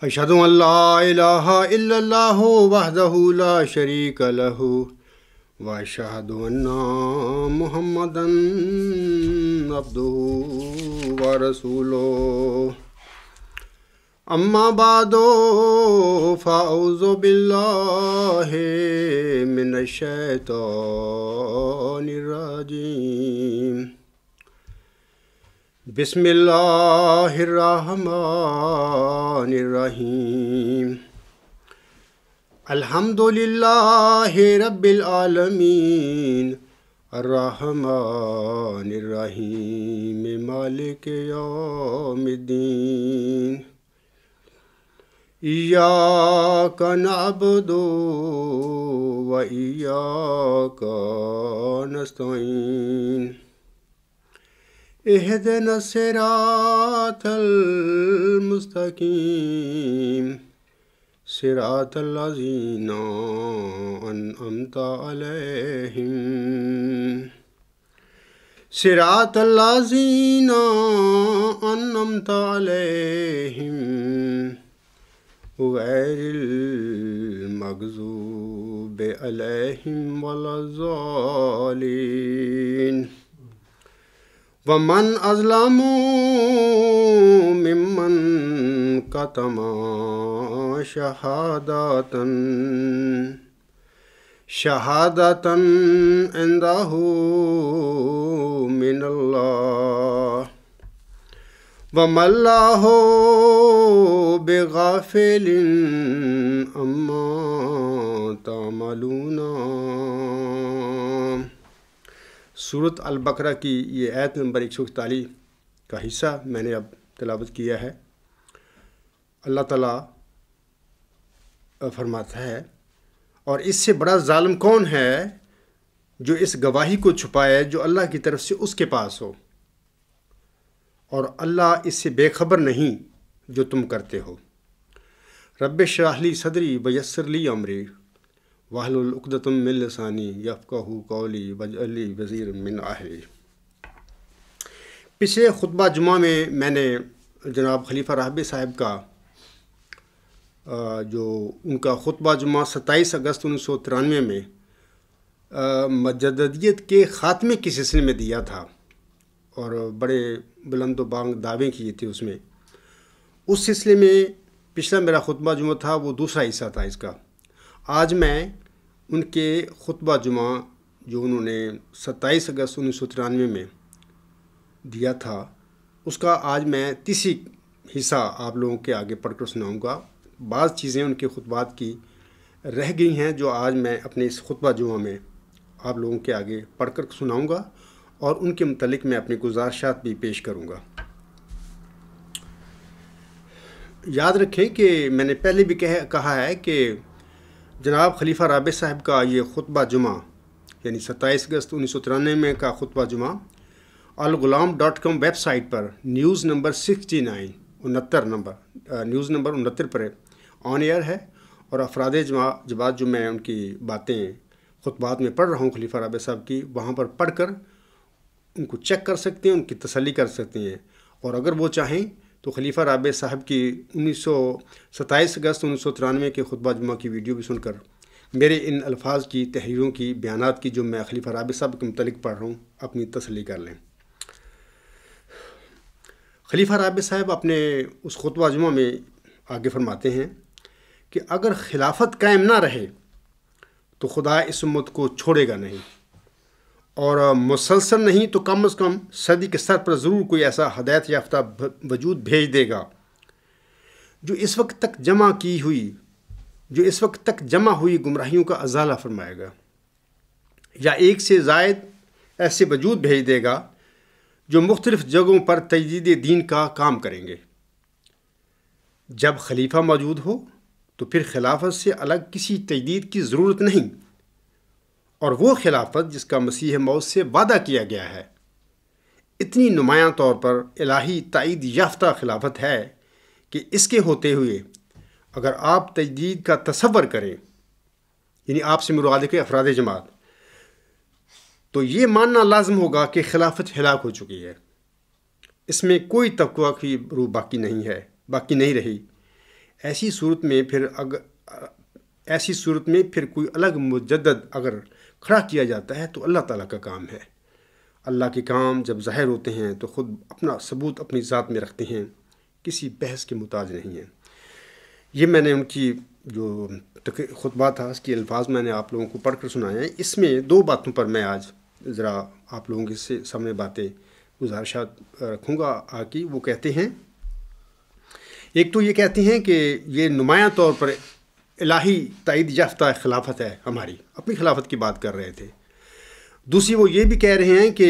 اشہد ان لا الہ الا اللہ وحدہ لا شریک لہ واشہد ان محمدا عبدہ ورسولہ اما بعد فاعوذ باللہ من الشیطان الرجیم بسم اللہ الرحمن الرحیم الحمد للہ رب العالمین الرحمن الرحیم مالک یوم الدین ایاک نعبد و ایاک نستعین اہدنا الصراط المستقیم صراط الذین انعمت علیہم صراط الذین انعمت علیہم غیر المغضوب علیہم ولا الضالین ومن اظلم ممن کتم شہادۃ عندہ من اللہ وما اللہ بغافل عما تعملون۔ سورۃ البقرہ کی یہ آیت نمبر 141 کا حصہ میں نے اب تلاوت کیا ہے۔ اللہ تعالیٰ فرماتا ہے، اور اس سے بڑا ظالم کون ہے جو اس گواہی کو چھپائے جو اللہ کی طرف سے اس کے پاس ہو، اور اللہ اس سے بے خبر نہیں جو تم کرتے ہو۔ رب اشرح لی صدری ویسر لی امری واحلل عقدۃ من لسانی یفقہوا قولی واجعل لی وزیرا من اہلی۔ پچھلے خطبہ جمعہ میں نے جناب خلیفہ راہب صاحب کا جو ان کا خطبہ جمعہ 27 اگست 1993 میں مجددیت کے خاتمے کے سلسلے میں دیا تھا، اور بڑے بلند و بانگ دعوے کیے تھے اس میں۔ اس سلسلے میں پچھلا میرا خطبہ جمعہ تھا، وہ دوسرا حصہ تھا اس کا۔ آج میں ان کے خطبہ جمعہ جو انہوں نے 27 اگست 1993 میں دیا تھا، اس کا آج میں تیسری حصہ آپ لوگوں کے آگے پڑھ کر سناؤں گا۔ بعض چیزیں ان کے خطبات کی رہ گئی ہیں جو آج میں اپنے اس خطبہ جمعہ میں آپ لوگوں کے آگے پڑھ کر سناؤں گا، اور ان کے متعلق میں اپنی گزارشات بھی پیش کروں گا۔ یاد رکھیں کہ میں نے پہلے بھی کہا ہے کہ جناب خلیفہ رابع صاحب کا یہ خطبہ جمعہ یعنی 27 اگست 1993 میں کا خطبہ جمعہ الغلام.com ویب سائٹ پر نیوز نمبر 69 نیوز نمبر 69 پر آن ایئر ہے، اور افراد جماعت جو میں ان کی باتیں خطبات میں پڑھ رہا ہوں خلیفہ رابع صاحب کی، وہاں پر پڑھ کر ان کو چیک کر سکتے ہیں، ان کی تسلی کر سکتے ہیں، اور اگر وہ چاہیں تو خلیفہ رابع صاحب کی 27 اگست 1993 کے خطبہ جمعہ کی ویڈیو بھی سن کر میرے ان الفاظ کی تحریروں کی بیانات کی جو میں خلیفہ رابع صاحب کے متعلق پڑھ رہا ہوں اپنی تسلی کر لیں۔ خلیفہ رابع صاحب اپنے اس خطبہ جمعہ میں آگے فرماتے ہیں کہ اگر خلافت قائم نہ رہے تو خدا اس امت کو چھوڑے گا نہیں، اور مسلسل نہیں تو کم از کم صدی کے سر پر ضرور کوئی ایسا ہدایت یافتہ وجود بھیج دے گا جو اس وقت تک جمع ہوئی گمراہیوں کا ازالہ فرمائے گا، یا ایک سے زائد ایسے وجود بھیج دے گا جو مختلف جگہوں پر تجدید دین کا کام کریں گے۔ جب خلیفہ موجود ہو تو پھر خلافت سے الگ کسی تجدید کی ضرورت نہیں، اور وہ خلافت جس کا مسیح موعود سے وعدہ کیا گیا ہے اتنی نمایاں طور پر الہی تائید یافتہ خلافت ہے کہ اس کے ہوتے ہوئے اگر آپ تجدید کا تصور کریں، یعنی آپ سے مراد ہے افراد جماعت، تو یہ ماننا لازم ہوگا کہ خلافت ہلاک ہو چکی ہے، اس میں کوئی توقع کی روح باقی نہیں رہی۔ ایسی صورت میں پھر کوئی الگ مجدد اگر کھڑا کیا جاتا ہے تو اللہ تعالیٰ کا کام ہے۔ اللہ کے کام جب ظاہر ہوتے ہیں تو خود اپنا ثبوت اپنی ذات میں رکھتے ہیں، کسی بحث کے محتاج نہیں ہیں۔ یہ میں نے ان کی جو خطبہ تھا اس کے الفاظ میں نے آپ لوگوں کو پڑھ کر سنائے ہیں۔ اس میں 2 باتوں پر میں آج ذرا آپ لوگوں کے سامنے باتیں گزارشات رکھوں گا آگے۔ وہ کہتے ہیں، ایک تو یہ کہتے ہیں کہ یہ نمایاں طور پر الہی تائید یافتہ خلافت ہے، ہماری اپنی خلافت کی بات کر رہے تھے۔ دوسری وہ یہ بھی کہہ رہے ہیں کہ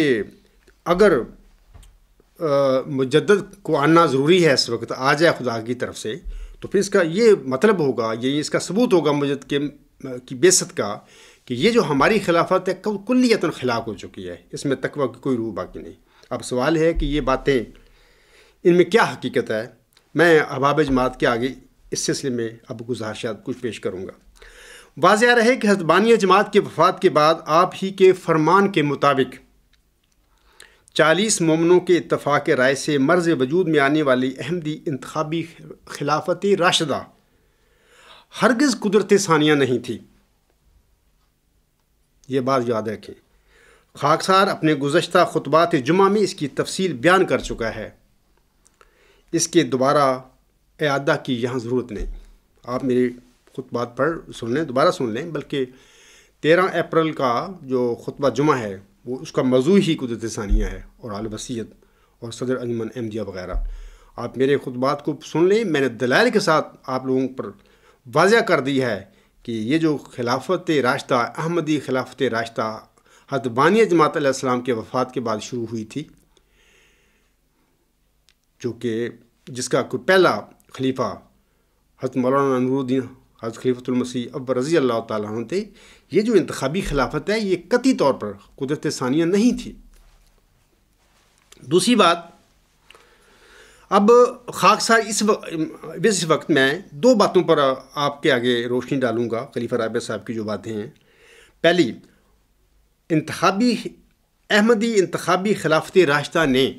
اگر مجدد کو آنا ضروری ہے، اس وقت آ جائے خدا کی طرف سے، تو پھر اس کا یہ مطلب ہوگا، یہ اس کا ثبوت ہوگا مجدد کی بعثت کا، کہ یہ جو ہماری خلافت ہے کلیتاً خلاق ہو چکی ہے، اس میں تقویٰ کی کوئی روح باقی نہیں۔ اب سوال ہے کہ یہ باتیں، ان میں کیا حقیقت ہے؟ میں احباب جماعت کے آگے اس سلسلے میں اب گزارشات کچھ پیش کروں گا۔ واضح رہے کہ حضرت بانی جماعت کے وفات کے بعد آپ ہی کے فرمان کے مطابق 40 مومنوں کے اتفاق رائے سے مرز وجود میں آنے والی احمدی انتخابی خلافت راشدہ ہرگز قدرت ثانیہ نہیں تھی۔ یہ بات یاد رکھیں۔ خاکسار اپنے گزشتہ خطبات جمعہ میں اس کی تفصیل بیان کر چکا ہے، اس کے دوبارہ اعادہ کی یہاں ضرورت نہیں۔ آپ میری خطبات دوبارہ سن لیں، بلکہ 13 اپریل کا جو خطبہ جمعہ ہے وہ اس کا موضوع ہی قدرت ثانیہ ہے، اور اعلی وصیت اور صدر انجمن احمدیہ وغیرہ۔ آپ میرے خطبات کو سن لیں، میں نے دلائل کے ساتھ آپ لوگوں پر واضح کر دی ہے کہ یہ جو خلافت راشدہ، احمدی خلافت راشدہ حضرت بانی جماعت علیہ السلام کے وفات کے بعد شروع ہوئی تھی، جو کہ جس کا کوئی پہلا خلیفہ حضرت مولانا نور الدین حضرت خلیفۃ المسیح اول رضی اللہ تعالیٰ عنہ تھے۔ یہ جو انتخابی خلافت ہے یہ قطعی طور پر قدرت ثانیہ نہیں تھی۔ دوسری بات، اب خاکسار اس وقت میں 2 باتوں پر آپ کے آگے روشنی ڈالوں گا، خلیفہ رابع صاحب کی جو باتیں ہیں۔ پہلی، احمدی انتخابی خلافت راشدہ نے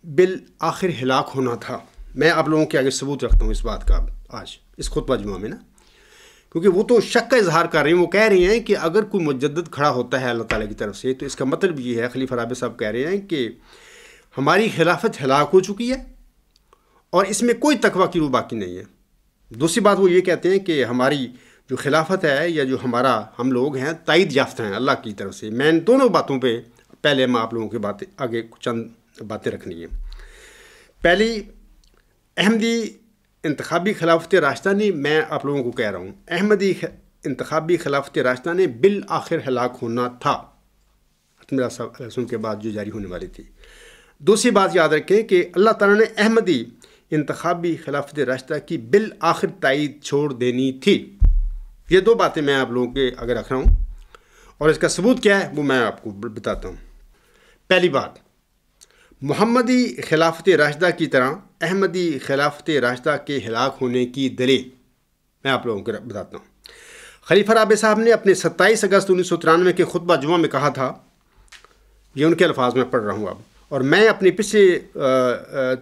بالآخر ہلاک ہونا تھا۔ میں آپ لوگوں کے آگے ثبوت رکھتا ہوں اس بات کا آج اس خطبہ جمعہ میں نا، کیونکہ وہ تو شک کا اظہار کر رہے ہیں۔ وہ کہہ رہے ہیں کہ اگر کوئی مجدد کھڑا ہوتا ہے اللہ تعالیٰ کی طرف سے تو اس کا مطلب یہ ہے، خلیفہ رابع صاحب کہہ رہے ہیں کہ ہماری خلافت ہلاک ہو چکی ہے اور اس میں کوئی تقویٰ کی روح باقی نہیں ہے۔ دوسری بات وہ یہ کہتے ہیں کہ ہماری جو خلافت ہے یا جو ہم لوگ ہیں تائید یافتہ ہیں اللہ کی طرف سے۔ میں ان دونوں باتوں پہ پہلے میں آپ لوگوں کی باتیں آگے چند باتیں رکھنی ہیں۔ پہلی، احمدی انتخابی خلافت راشدہ نے، میں آپ لوگوں کو کہہ رہا ہوں، احمدی انتخابی خلافت راشدہ نے بالآخر ہلاک ہونا تھا میرا سن کے بعد جو جاری ہونے والی تھی۔ دوسری بات یاد رکھیں کہ اللہ تعالیٰ نے احمدی انتخابی خلافت راشدہ کی بالآخر تائید چھوڑ دینی تھی۔ یہ 2 باتیں میں آپ لوگوں کے اگر رکھ رہا ہوں، اور اس کا ثبوت کیا ہے وہ میں آپ کو بتاتا ہوں۔ پہلی بات، محمدی خلافت راشدہ کی طرح احمدی خلافت راشدہ کے ہلاک ہونے کی دلیل میں آپ لوگوں کو بتاتا ہوں۔ خلیفہ رابع صاحب نے اپنے 27 اگست 1993 کے خطبہ جمعہ میں کہا تھا، یہ ان کے الفاظ میں پڑھ رہا ہوں اب، اور میں اپنے پچھلے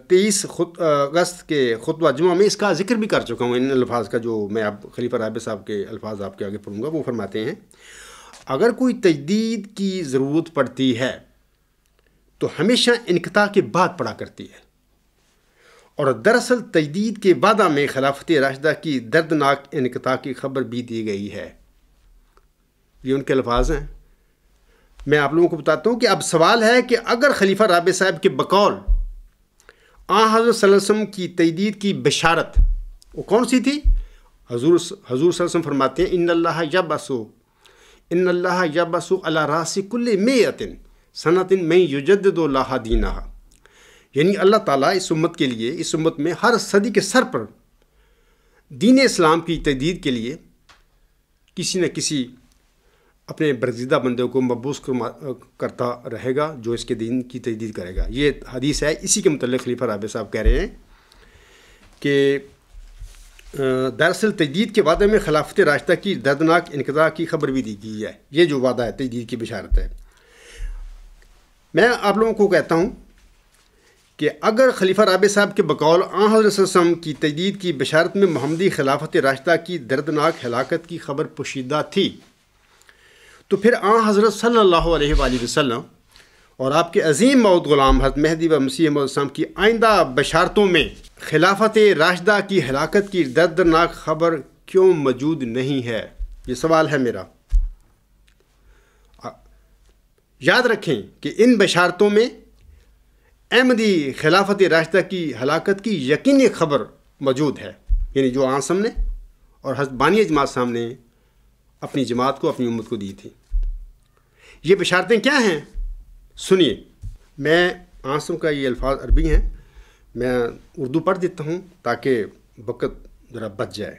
23 اگست کے خطبہ جمعہ میں اس کا ذکر بھی کر چکا ہوں۔ ان الفاظ کا جو میں اب خلیفہ رابع صاحب کے الفاظ آپ کے آگے پڑھوں گا، وہ فرماتے ہیں، اگر کوئی تجدید کی ضرورت پڑتی ہے تو ہمیشہ انقطاع کے بعد پڑا کرتی ہے، اور دراصل تجدید کے وعدہ میں خلافت راشدہ کی دردناک انقطاع کی خبر بھی دی گئی ہے۔ یہ ان کے الفاظ ہیں۔ میں آپ لوگوں کو بتاتا ہوں کہ اب سوال ہے کہ اگر خلیفہ رابع صاحب کے بقول حضرت صلی اللہ علیہ وسلم کی تجدید کی بشارت وہ کون سی تھی؟ حضور صلی اللہ علیہ وسلم فرماتے ہیں، ان اللہ یبعث علی راس کل مئۃ سنۃ من یجدد لها دینہا، یعنی اللہ تعالیٰ اس امت کے لیے، اس امت میں ہر صدی کے سر پر دین اسلام کی تجدید کے لیے کسی نہ کسی اپنے برگزیدہ بندے کو مبعوث کرتا رہے گا جو اس کے دین کی تجدید کرے گا۔ یہ حدیث ہے، اسی کے متعلق خلیفہ رابع صاحب کہہ رہے ہیں کہ دراصل تجدید کے وعدے میں خلافت راشدہ کی دردناک انقطاع کی خبر بھی دی گئی ہے۔ یہ جو وعدہ ہے تجدید کی بشارت ہے۔ میں آپ لوگوں کو کہتا ہوں کہ اگر خلیفہ رابع صاحب کے بقول آن حضرت صلی اللہ علیہ وسلم کی تجدید کی بشارت میں محمدی خلافت راشدہ کی دردناک ہلاکت کی خبر پوشیدہ تھی، تو پھر آن حضرت صلی اللہ علیہ وآلہ وسلم اور آپ کے عظیم موعود غلام حضرت مہدی و مسیح موعود السلام کی آئندہ بشارتوں میں خلافت راشدہ کی ہلاکت کی دردناک خبر کیوں موجود نہیں ہے؟ یہ سوال ہے میرا۔ یاد رکھیں کہ ان بشارتوں میں احمدی خلافت راشدہ کی ہلاکت کی یقینی خبر موجود ہے، یعنی جو آن سامنے اور حضرت بانی جماعت سامنے اپنی جماعت کو، اپنی امت کو دی تھی۔ یہ بشارتیں کیا ہیں؟ سنیے، میں آنسم کا یہ الفاظ عربی ہیں، میں اردو پڑھ دیتا ہوں تاکہ وقت ذرا بچ جائے۔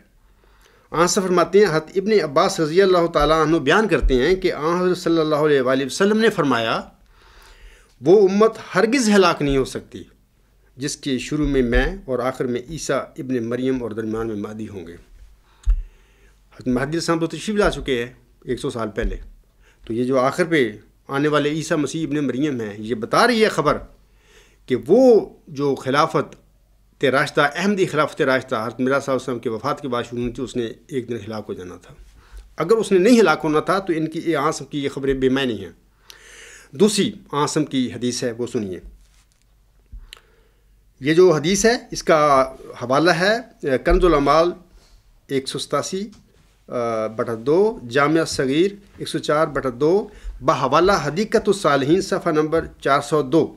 آنسم فرماتے ہیں، حضرت ابن عباس رضی اللہ تعالیٰ عنہ بیان کرتے ہیں کہ آن حضرت صلی اللہ علیہ وآلہ وسلم نے فرمایا، وہ امت ہرگز ہلاک نہیں ہو سکتی جس کے شروع میں میں اور آخر میں عیسیٰ ابن مریم اور درمیان میں مہدی ہوں گے۔ حضرت مہدی السلام تو تشریف لا چکے ہیں 100 سال پہلے، تو یہ جو آخر پہ آنے والے عیسیٰ مسیح ابن مریم ہیں، یہ بتا رہی ہے خبر کہ وہ جو خلافت راشدہ، احمدی خلافت راشدہ حضرت مرزا صاحب وسلم کے وفات کے بعد شروع ہوئی تھی، اس نے ایک دن ہلاک ہو جانا تھا۔ اگر اس نے نہیں ہلاک ہونا تھا تو ان کی آنسم کی یہ خبریں بے معنی ہیں۔ دوسری آنسم کی حدیث ہے، وہ سنیے۔ یہ جو حدیث ہے اس کا حوالہ ہے کنز الاعمال 187/2، جامعہ صغیر 104/2، بحوالہ حدیقۃ الصالحین صفحہ نمبر 402۔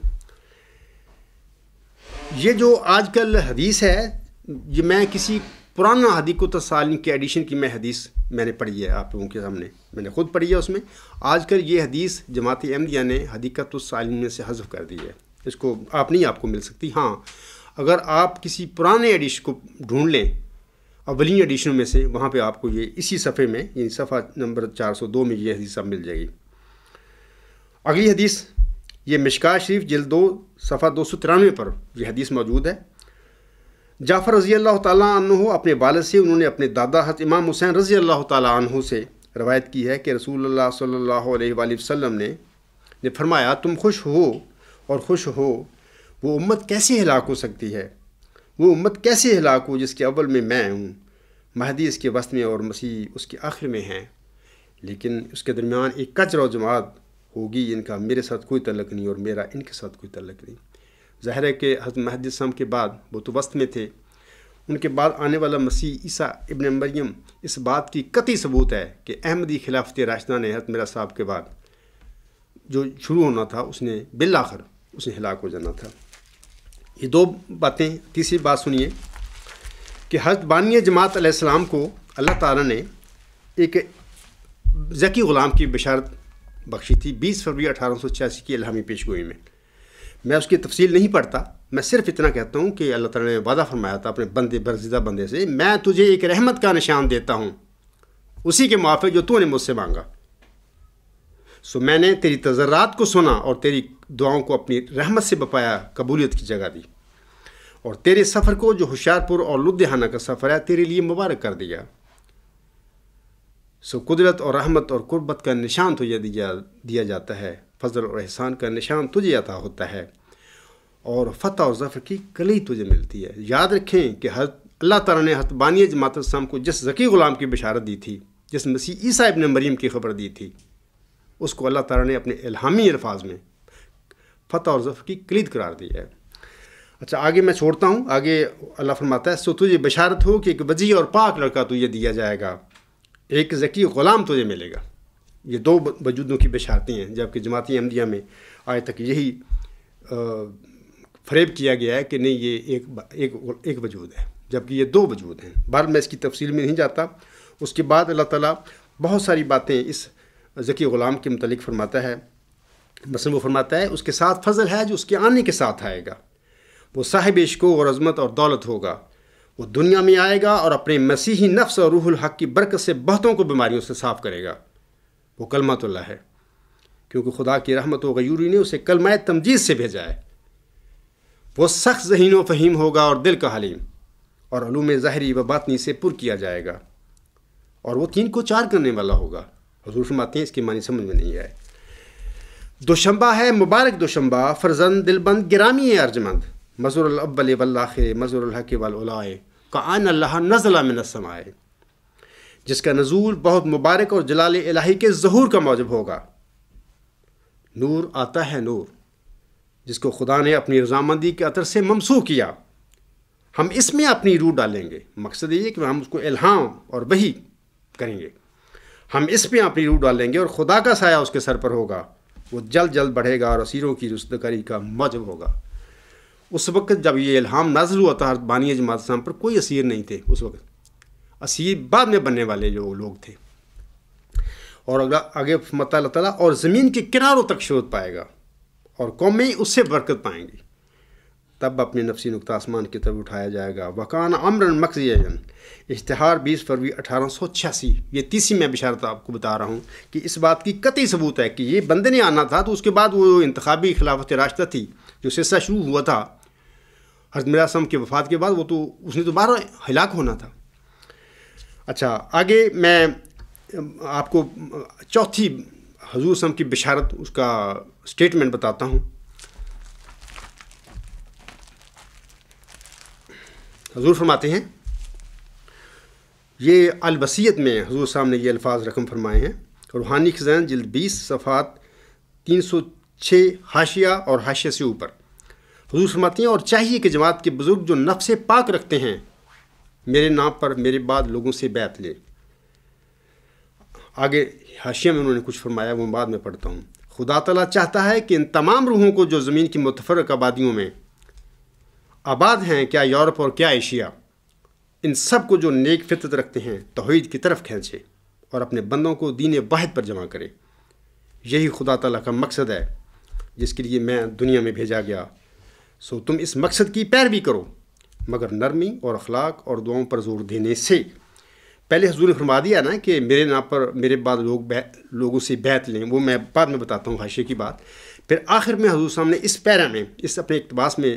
یہ جو آج کل حدیث ہے، یہ میں کسی پرانا حدیقۃ الصالحین کے ایڈیشن کی حدیث میں نے پڑھی ہے، آپ لوگوں کے سامنے میں نے خود پڑھی ہے۔ اس میں آج کل یہ حدیث جماعت احمدیہ نے حدیقۃ الصالحین میں سے حذف کر دی ہے، اس کو آپ کو مل سکتی۔ ہاں، اگر آپ کسی پرانے ایڈیشن کو ڈھونڈ لیں اولین ایڈیشنوں میں سے، وہاں پہ آپ کو یہ اسی صفحے میں، یعنی صفحہ نمبر 402 میں یہ حدیث مل جائے گی۔ اگلی حدیث یہ مشکاہ شریف جلد 2 صفحہ 293 پر یہ حدیث موجود ہے۔ جعفر رضی اللہ تعالیٰ عنہ اپنے والد سے، انہوں نے اپنے دادا حضرت امام حسین رضی اللہ تعالیٰ عنہ سے روایت کی ہے کہ رسول اللہ صلی اللہ علیہ وآلہ وسلم نے فرمایا، تم خوش ہو اور خوش ہو، وہ امت کیسے ہلاک ہو سکتی ہے؟ وہ امت کیسے ہلاک ہو جس کے اول میں ہوں، مہدی اس کے وسط میں اور مسیح اس کے آخر میں ہیں، لیکن اس کے درمیان ایک کچرا و جماعت ہوگی، ان کا میرے ساتھ کوئی تعلق نہیں اور میرا ان کے ساتھ کوئی تعلق نہیں۔ ظاہر ہے کہ حضرت مہدی السلام کے بعد وہ تو وسط میں تھے، ان کے بعد آنے والا مسیح عیسیٰ ابن مریم اس بات کی قطعی ثبوت ہے کہ احمدی خلافت راشدہ نے حضرت مرزا صاحب کے بعد جو شروع ہونا تھا، اس نے بالآخر اس نے ہلاک ہو جانا تھا۔ یہ دو باتیں۔ تیسری بات سنیے کہ حضرت بانی جماعت علیہ السلام کو اللہ تعالیٰ نے ایک ذکی غلام کی بشارت بخشی تھی 20 فروری 1886 کی الہامی پیش گوئی میں۔ میں اس کی تفصیل نہیں پڑھتا، میں صرف اتنا کہتا ہوں کہ اللہ تعالیٰ نے وعدہ فرمایا تھا اپنے بندے برگزیدہ بندے سے، میں تجھے ایک رحمت کا نشان دیتا ہوں اسی کے موافق جو تو نے مجھ سے مانگا۔ سو میں نے تیری تضرعات کو سنا اور تیری دعاؤں کو اپنی رحمت سے بپایا قبولیت کی جگہ دی، اور تیرے سفر کو جو ہوشیارپور اور لدھیانہ کا سفر ہے تیرے لیے مبارک کر دیا۔ سو قدرت اور رحمت اور قربت کا نشان تجھے دیا جاتا ہے، فضل اور احسان کا نشان تجھے عطا ہوتا ہے، اور فتح اور ظفر کی کلی تجھے ملتی ہے۔ یاد رکھیں کہ اللہ تعالیٰ نے حضرت بانی جماعت السلام کو جس ذکی غلام کی بشارت دی تھی، جس مسیح عیسیٰ ابن مریم کی خبر دی تھی، اس کو اللہ تعالیٰ نے اپنے الہامی الفاظ میں فتح اور ظفر کی کلید قرار دی ہے۔ اچھا، آگے میں چھوڑتا ہوں۔ آگے اللہ فرماتا ہے، سو تجھے بشارت ہو کہ ایک وجیح اور پاک لڑکا تجھے دیا جائے گا، ایک ذکی غلام تجھے ملے گا۔ یہ دو وجودوں کی بشارتیں ہیں، جبکہ جماعت احمدیہ میں آج تک یہی فریب کیا گیا ہے کہ نہیں، یہ ایک وجود ہے، جبکہ یہ دو وجود ہیں۔ بہرحال میں اس کی تفصیل میں نہیں جاتا۔ اس کے بعد اللہ تعالیٰ بہت ساری باتیں اس ذکی غلام کے متعلق فرماتا ہے۔ مثلا وہ فرماتا ہے، اس کے ساتھ فضل ہے جو اس کے آنے کے ساتھ آئے گا، وہ صاحب عشق اور عظمت اور دولت ہوگا، وہ دنیا میں آئے گا اور اپنے مسیحی نفس اور روح الحق کی برکت سے بہتوں کو بیماریوں سے صاف کرے گا۔ وہ کلمۃ اللہ ہے، کیونکہ خدا کی رحمت و غیوری نے اسے کلمہ تمجید سے بھیجا ہے۔ وہ سخت ذہین و فہیم ہوگا اور دل کا حلیم، اور علوم ظاہری و باطنی سے پر کیا جائے گا، اور وہ 3 کو 4 کرنے والا ہوگا۔ حضور فرماتے ہیں اس کے معنی سمجھ میں نہیں آئے۔ دوشنبہ ہے، مبارک دوشنبہ، فرزند دلبند گرامی ارجمند، مظہر الاول والآخر مظہر الحق والعلائے کأن اللہ نزل من السماء، جس کا نزول بہت مبارک اور جلال الہی کے ظہور کا موجب ہوگا۔ نور آتا ہے نور، جس کو خدا نے اپنی رضامندی کے عطر سے ممسوح کیا، ہم اس میں اپنی روح ڈالیں گے۔ مقصد یہ ہے کہ ہم اس کو الہام اور وحی کریں گے، ہم اس میں اپنی روح ڈالیں گے اور خدا کا سایہ اس کے سر پر ہوگا، وہ جلد جلد بڑھے گا اور اسیروں کی رسدکاری کا موجب ہوگا۔ اس وقت جب یہ الہام نازل ہوا تھا بانی جماعت اسلام پر، کوئی اسیر نہیں تھے اس وقت، اسیر بعد میں بننے والے جو لوگ تھے۔ اور آگے فرماتا اللہ تعالیٰ اور زمین کے کناروں تک شہرت پائے گا اور قومیں اس سے برکت پائیں گی، تب اپنے نفسی نقطہ آسمان کی طرف اٹھایا جائے گا۔ وکان امرن مقضیا، اشتہار 20 فروری 1886۔ یہ تیسری میں بشارت آپ کو بتا رہا ہوں کہ اس بات کی قطعی ثبوت ہے کہ یہ بندے نے آنا تھا، تو اس کے بعد وہ انتخابی خلافت راشدہ تھی جو سلسلہ شروع ہوا تھا حضرت مرزا اسلم کی وفات کے بعد، وہ تو اس نے دوبارہ ہلاک ہونا تھا۔ اچھا، آگے میں آپ کو چوتھی حضور اسلم کی بشارت، اس کا سٹیٹمنٹ بتاتا ہوں۔ حضور فرماتے ہیں، یہ الوصیت میں حضور صاحب نے یہ الفاظ رقم فرمائے ہیں، روحانی خزائن جلد 20 صفحات 306 حاشیہ اور حاشیہ سے اوپر۔ حضور فرماتے ہیں اور چاہیے کہ جماعت کے بزرگ جو نفس پاک رکھتے ہیں میرے نام پر میرے بعد لوگوں سے بیعت لیں۔ آگے حاشیہ میں انہوں نے کچھ فرمایا، وہ بعد میں پڑھتا ہوں۔ خدا تعالیٰ چاہتا ہے کہ ان تمام روحوں کو جو زمین کی متفرق آبادیوں میں آباد ہیں، کیا یورپ اور کیا ایشیا، ان سب کو جو نیک فطرت رکھتے ہیں توحید کی طرف کھینچے اور اپنے بندوں کو دین واحد پر جمع کرے۔ یہی خدا تعالیٰ کا مقصد ہے جس کے لیے میں دنیا میں بھیجا گیا، سو تم اس مقصد کی پیروی کرو، مگر نرمی اور اخلاق اور دعاؤں پر زور دینے سے۔ پہلے حضور نے فرما دیا نا کہ میرے نام پر میرے بعد لوگوں سے بیعت لیں، وہ میں بعد میں بتاتا ہوں حاشیے کی بات۔ پھر آخر میں حضور صاحب نے اس پیرا میں، اس اپنے اقتباس میں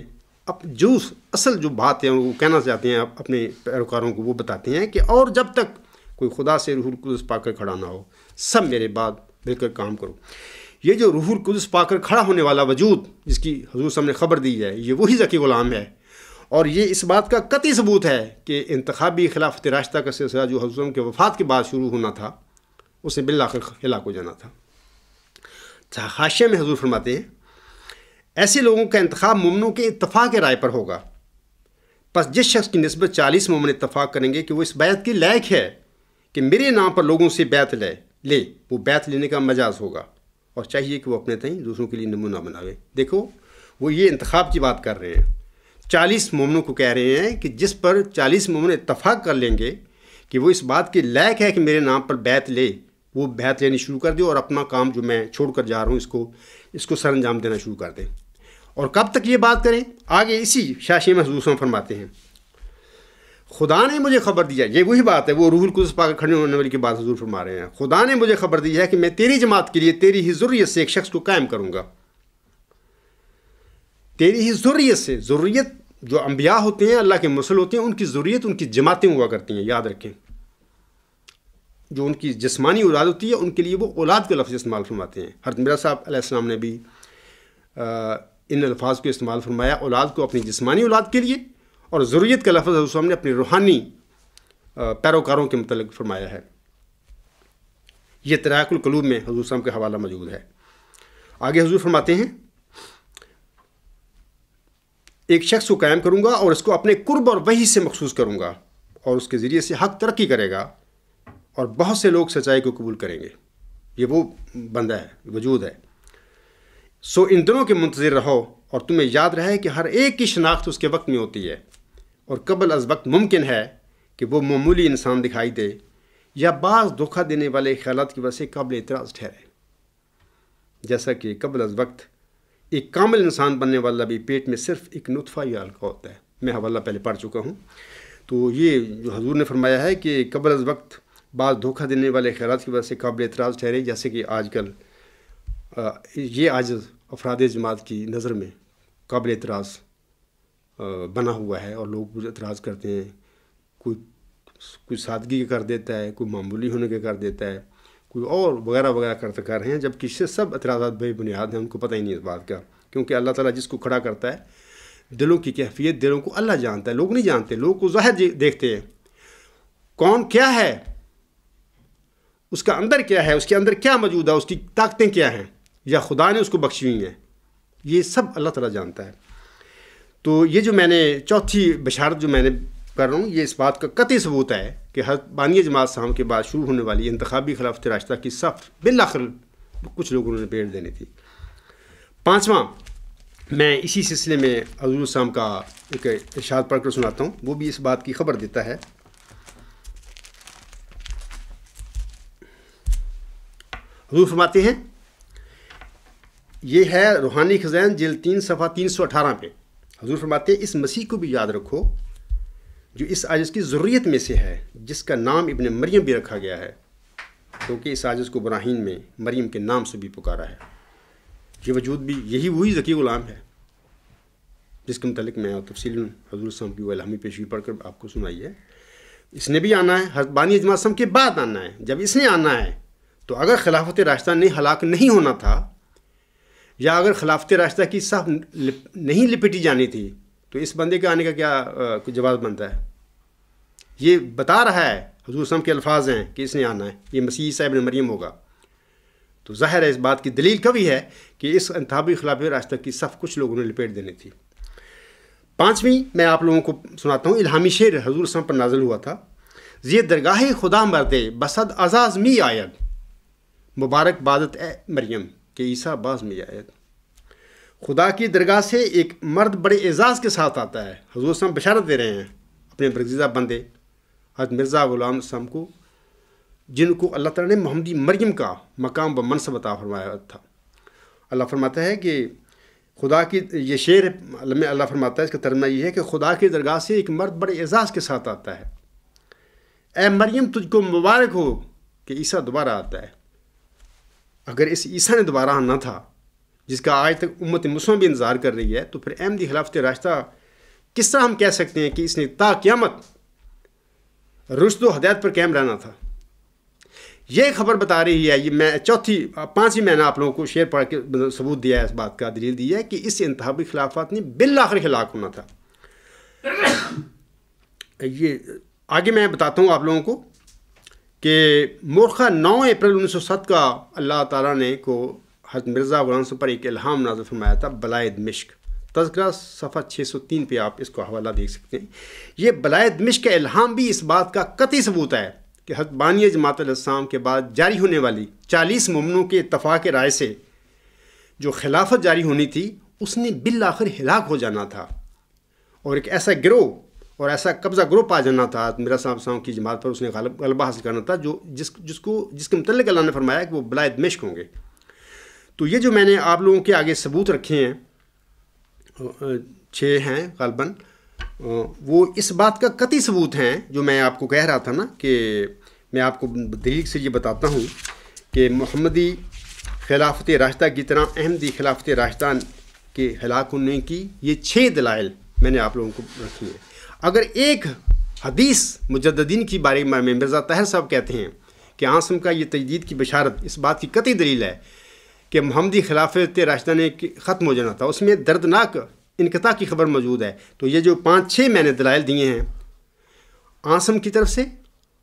جو اصل جو بات ہے وہ کہنا چاہتے ہیں اپنے پیروکاروں کو، وہ بتاتے ہیں کہ اور جب تک کوئی خدا سے روح القدس پا کر کھڑا نہ ہو، سب میرے بعد مل کر کام کرو۔ یہ جو روح القدس پا کر کھڑا ہونے والا وجود جس کی حضور صاحب نے خبر دی ہے، یہ وہی ذکی غلام ہے، اور یہ اس بات کا قطعی ثبوت ہے کہ انتخابی خلافت راشدہ کا سلسلہ جو حضور صاحب کے وفات کے بعد شروع ہونا تھا، اسے بالآخر ہلاک ہو جانا تھا۔ حاشیہ میں حضور فرماتے ہیں ایسے لوگوں کا انتخاب مومنوں کے اتفاق رائے پر ہوگا، پس جس شخص کی نسبت 40 مومن اتفاق کریں گے کہ وہ اس بیعت کے لائق ہے کہ میرے نام پر لوگوں سے بیعت لے، وہ بیعت لینے کا مجاز ہوگا، اور چاہیے کہ وہ اپنے تئیں دوسروں کے لیے نمونہ بناوے۔ دیکھو وہ یہ انتخاب کی بات کر رہے ہیں، 40 مومنوں کو کہہ رہے ہیں کہ جس پر 40 مومن اتفاق کر لیں گے کہ وہ اس بات کے لائق ہے کہ میرے نام پر بیعت لے، وہ بیعت لینی شروع کر دے اور اپنا کام جو میں چھوڑ کر جا رہا ہوں اس کو سر انجام دینا شروع کر دیں۔ اور کب تک یہ بات کریں؟ آگے اسی حاشیے میں حضور صاحب فرماتے ہیں خدا نے مجھے خبر دیا، یہ وہی بات ہے، وہ روح القدس پا کر کھڑے ہونے والی کی بات حضور فرما رہے ہیں، خدا نے مجھے خبر دی ہے کہ میں تیری جماعت کے لیے تیری ہی ذریت سے ایک شخص کو قائم کروں گا۔ تیری ہی ذریت سے، ذریت جو انبیاء ہوتے ہیں، اللہ کے مرسل ہوتے ہیں، ان کی ذریت ان کی جماعتیں ہوا کرتی ہیں، یاد رکھیں۔ جو ان کی جسمانی اولاد ہوتی ہے ان کے لیے وہ اولاد کا لفظ استعمال فرماتے ہیں۔ حضرت مرزا صاحب علیہ السلام نے بھی ان الفاظ کو استعمال فرمایا، اولاد کو اپنی جسمانی اولاد کے لیے، اور ذریت کا لفظ حضور صاحب نے اپنے روحانی پیروکاروں کے متعلق فرمایا ہے۔ یہ تراق القلوب میں حضور صاحب کا حوالہ موجود ہے۔ آگے حضور فرماتے ہیں ایک شخص کو قائم کروں گا اور اس کو اپنے قرب اور وحی سے مخصوص کروں گا، اور اس کے ذریعے سے حق ترقی کرے گا اور بہت سے لوگ سچائی کو قبول کریں گے۔ یہ وہ بندہ ہے، وجود ہے۔ سو ان دنوں کے منتظر رہو اور تمہیں یاد رہے کہ ہر ایک کی شناخت اس کے وقت میں ہوتی ہے، اور قبل از وقت ممکن ہے کہ وہ معمولی انسان دکھائی دے یا بعض دھوکہ دینے والے خیالات کی وجہ سے قابل اعتراض ٹھہرے، جیسا کہ قبل از وقت ایک کامل انسان بننے والا بھی پیٹ میں صرف ایک نطفہ یا حلقہ ہوتا ہے۔ میں حوالہ پہلے پڑھ چکا ہوں۔ تو یہ جو حضور نے فرمایا ہے کہ قبل از وقت بعض دھوکہ دینے والے خیالات کی وجہ سے قابل اعتراض ٹھہرے، جیسے کہ آج کل یہ عاجز افراد جماعت کی نظر میں قابل اعتراض بنا ہوا ہے، اور لوگ اعتراض کرتے ہیں، کوئی سادگی کا کر دیتا ہے، کوئی معمولی ہونے کا کر دیتا ہے، کوئی اور وغیرہ وغیرہ کرتے کر رہے ہیں، جبکہ اس سے سب اعتراضات بے بنیاد ہیں، ان کو پتہ ہی نہیں اس بات کا، کیونکہ اللہ تعالیٰ جس کو کھڑا کرتا ہے دلوں کی کیفیت، دلوں کو اللہ جانتا ہے، لوگ نہیں جانتے. لوگ کو ظاہر دیکھتے ہیں، کون کیا ہے، اس کا اندر کیا ہے، اس کے اندر کیا موجود ہے، اس کی طاقتیں کیا ہیں، یا خدا نے اس کو بخشی ہوئی ہیں، یہ سب اللہ تعالیٰ جانتا ہے. تو یہ جو میں نے چوتھی بشارت جو میں نے کر رہا ہوں، یہ اس بات کا قطعی ثبوت ہے کہ حضرت بانی جماعت صاحب کے بعد شروع ہونے والی انتخابی خلافت راشدہ کی صف بالآخر کچھ لوگوں نے پیڑ دینی تھی. پانچواں، میں اسی سلسلے میں حضور صاحب کا ایک ارشاد پڑھ کر سناتا ہوں، وہ بھی اس بات کی خبر دیتا ہے. حضور فرماتے ہیں، یہ ہے روحانی خزائن جلد 3 صفحہ 318 پہ. حضور فرماتے ہیں، اس مسیح کو بھی یاد رکھو جو اس عاجز کی ذریت میں سے ہے، جس کا نام ابن مریم بھی رکھا گیا ہے، کیونکہ اس عاجز کو براہین میں مریم کے نام سے بھی پکارا ہے. یہ وجود بھی یہی وہی ذکی غلام ہے جس کے متعلق میں تفصیل حضور صاحب کی وہ الہامی پیشگی پڑھ کر آپ کو سنائی ہے. اس نے بھی آنا ہے، حضرت بانی جماعت صاحب کے بعد آنا ہے. جب اس نے آنا ہے تو اگر خلافت راشدہ نے ہلاک نہیں ہونا تھا، یا اگر خلافت راشدہ کی صف نہیں لپٹی جانی تھی، تو اس بندے کے آنے کا کیا جواز بنتا ہے؟ یہ بتا رہا ہے، حضور صاحب کے الفاظ ہیں کہ اس نے آنا ہے، یہ مسیح عیسیٰ ابن مریم ہوگا. تو ظاہر ہے اس بات کی دلیل کبھی ہے کہ اس انتخابی خلافت راشدہ کی صف کچھ لوگوں نے لپیٹ دینی تھی. پانچویں میں آپ لوگوں کو سناتا ہوں، الہامی شعر حضور صاحب پر نازل ہوا تھا. یہ درگاہ خدا مردے بصد اعزاز می آید، مبارک بادت اے مریم کہ عیسیٰ باز میں آید. خدا کی درگاہ سے ایک مرد بڑے اعزاز کے ساتھ آتا ہے. حضور صاحب بشارت دے رہے ہیں اپنے برگزیدہ بندے حضرت مرزا غلام صاحب کو، جن کو اللہ تعالیٰ نے محمدی مریم کا مقام و منصب عطا فرمایا تھا. اللہ فرماتا ہے کہ خدا کی، یہ شعر میں اللہ فرماتا ہے، اس کا ترجمہ یہ ہے کہ خدا کی درگاہ سے ایک مرد بڑے اعزاز کے ساتھ آتا ہے. اے مریم تجھ کو مبارک ہو کہ عیسیٰ دوبارہ آتا ہے. اگر اس عیسیٰ نے دوبارہ آنا تھا جس کا آج تک امت مسلمہ بھی انتظار کر رہی ہے، تو پھر احمدی خلافت راشدہ کس طرح ہم کہہ سکتے ہیں کہ اس نے تا قیامت رشد و ہدایت پر قائم رہنا تھا؟ یہ خبر بتا رہی ہے. یہ میں پانچویں میں نے آپ لوگوں کو شعر پڑھ کے ثبوت دیا ہے، اس بات کا دلیل دی ہے کہ اس انتخابی خلافت نے بالآخر ہلاک ہونا تھا. یہ آگے میں بتاتا ہوں آپ لوگوں کو کہ مورخہ 9 اپریل 1907 کا اللہ تعالیٰ نے کو حضرت مرزا غلام صاحب پر ایک الہام نازل فرمایا تھا، بلائے دمشق. تذکرہ صفحہ 603 پہ آپ اس کو حوالہ دیکھ سکتے ہیں. یہ بلائے دمشق کا الہام بھی اس بات کا قطعی ثبوت ہے کہ حضرت بانی جماعت علیہ السلام کے بعد جاری ہونے والی 40 مومنوں کے اتفاق رائے سے جو خلافت جاری ہونی تھی، اس نے بالآخر ہلاک ہو جانا تھا، اور ایک ایسا گروہ اور ایسا قبضہ گروپ آ جانا تھا میرا صاحب کی جماعت پر، اس نے غلبہ حاصل کرنا تھا، جو جس کے متعلق اللہ نے فرمایا کہ وہ بلائے دمشق ہوں گے. تو یہ جو میں نے آپ لوگوں کے آگے ثبوت رکھے ہیں 6 ہیں غالباً، وہ اس بات کا قطعی ثبوت ہیں جو میں آپ کو کہہ رہا تھا نا، کہ میں آپ کو دلیل سے یہ بتاتا ہوں کہ محمدی خلافت راشدہ کی طرح احمدی خلافت راشدہ کے ہلاک ہونے کی یہ 6 دلائل میں نے آپ لوگوں کو رکھی ہیں. اگر ایک حدیث مجددین کی بارے میں مرزا طاہر صاحب کہتے ہیں کہ عاصم کا یہ تجدید کی بشارت اس بات کی قطعی دلیل ہے کہ محمدی خلافت راشدہ نے ختم ہو جانا تھا، اس میں دردناک انقطاع کی خبر موجود ہے. تو یہ جو 5-6 میں نے دلائل دیے ہیں عاصم کی طرف سے،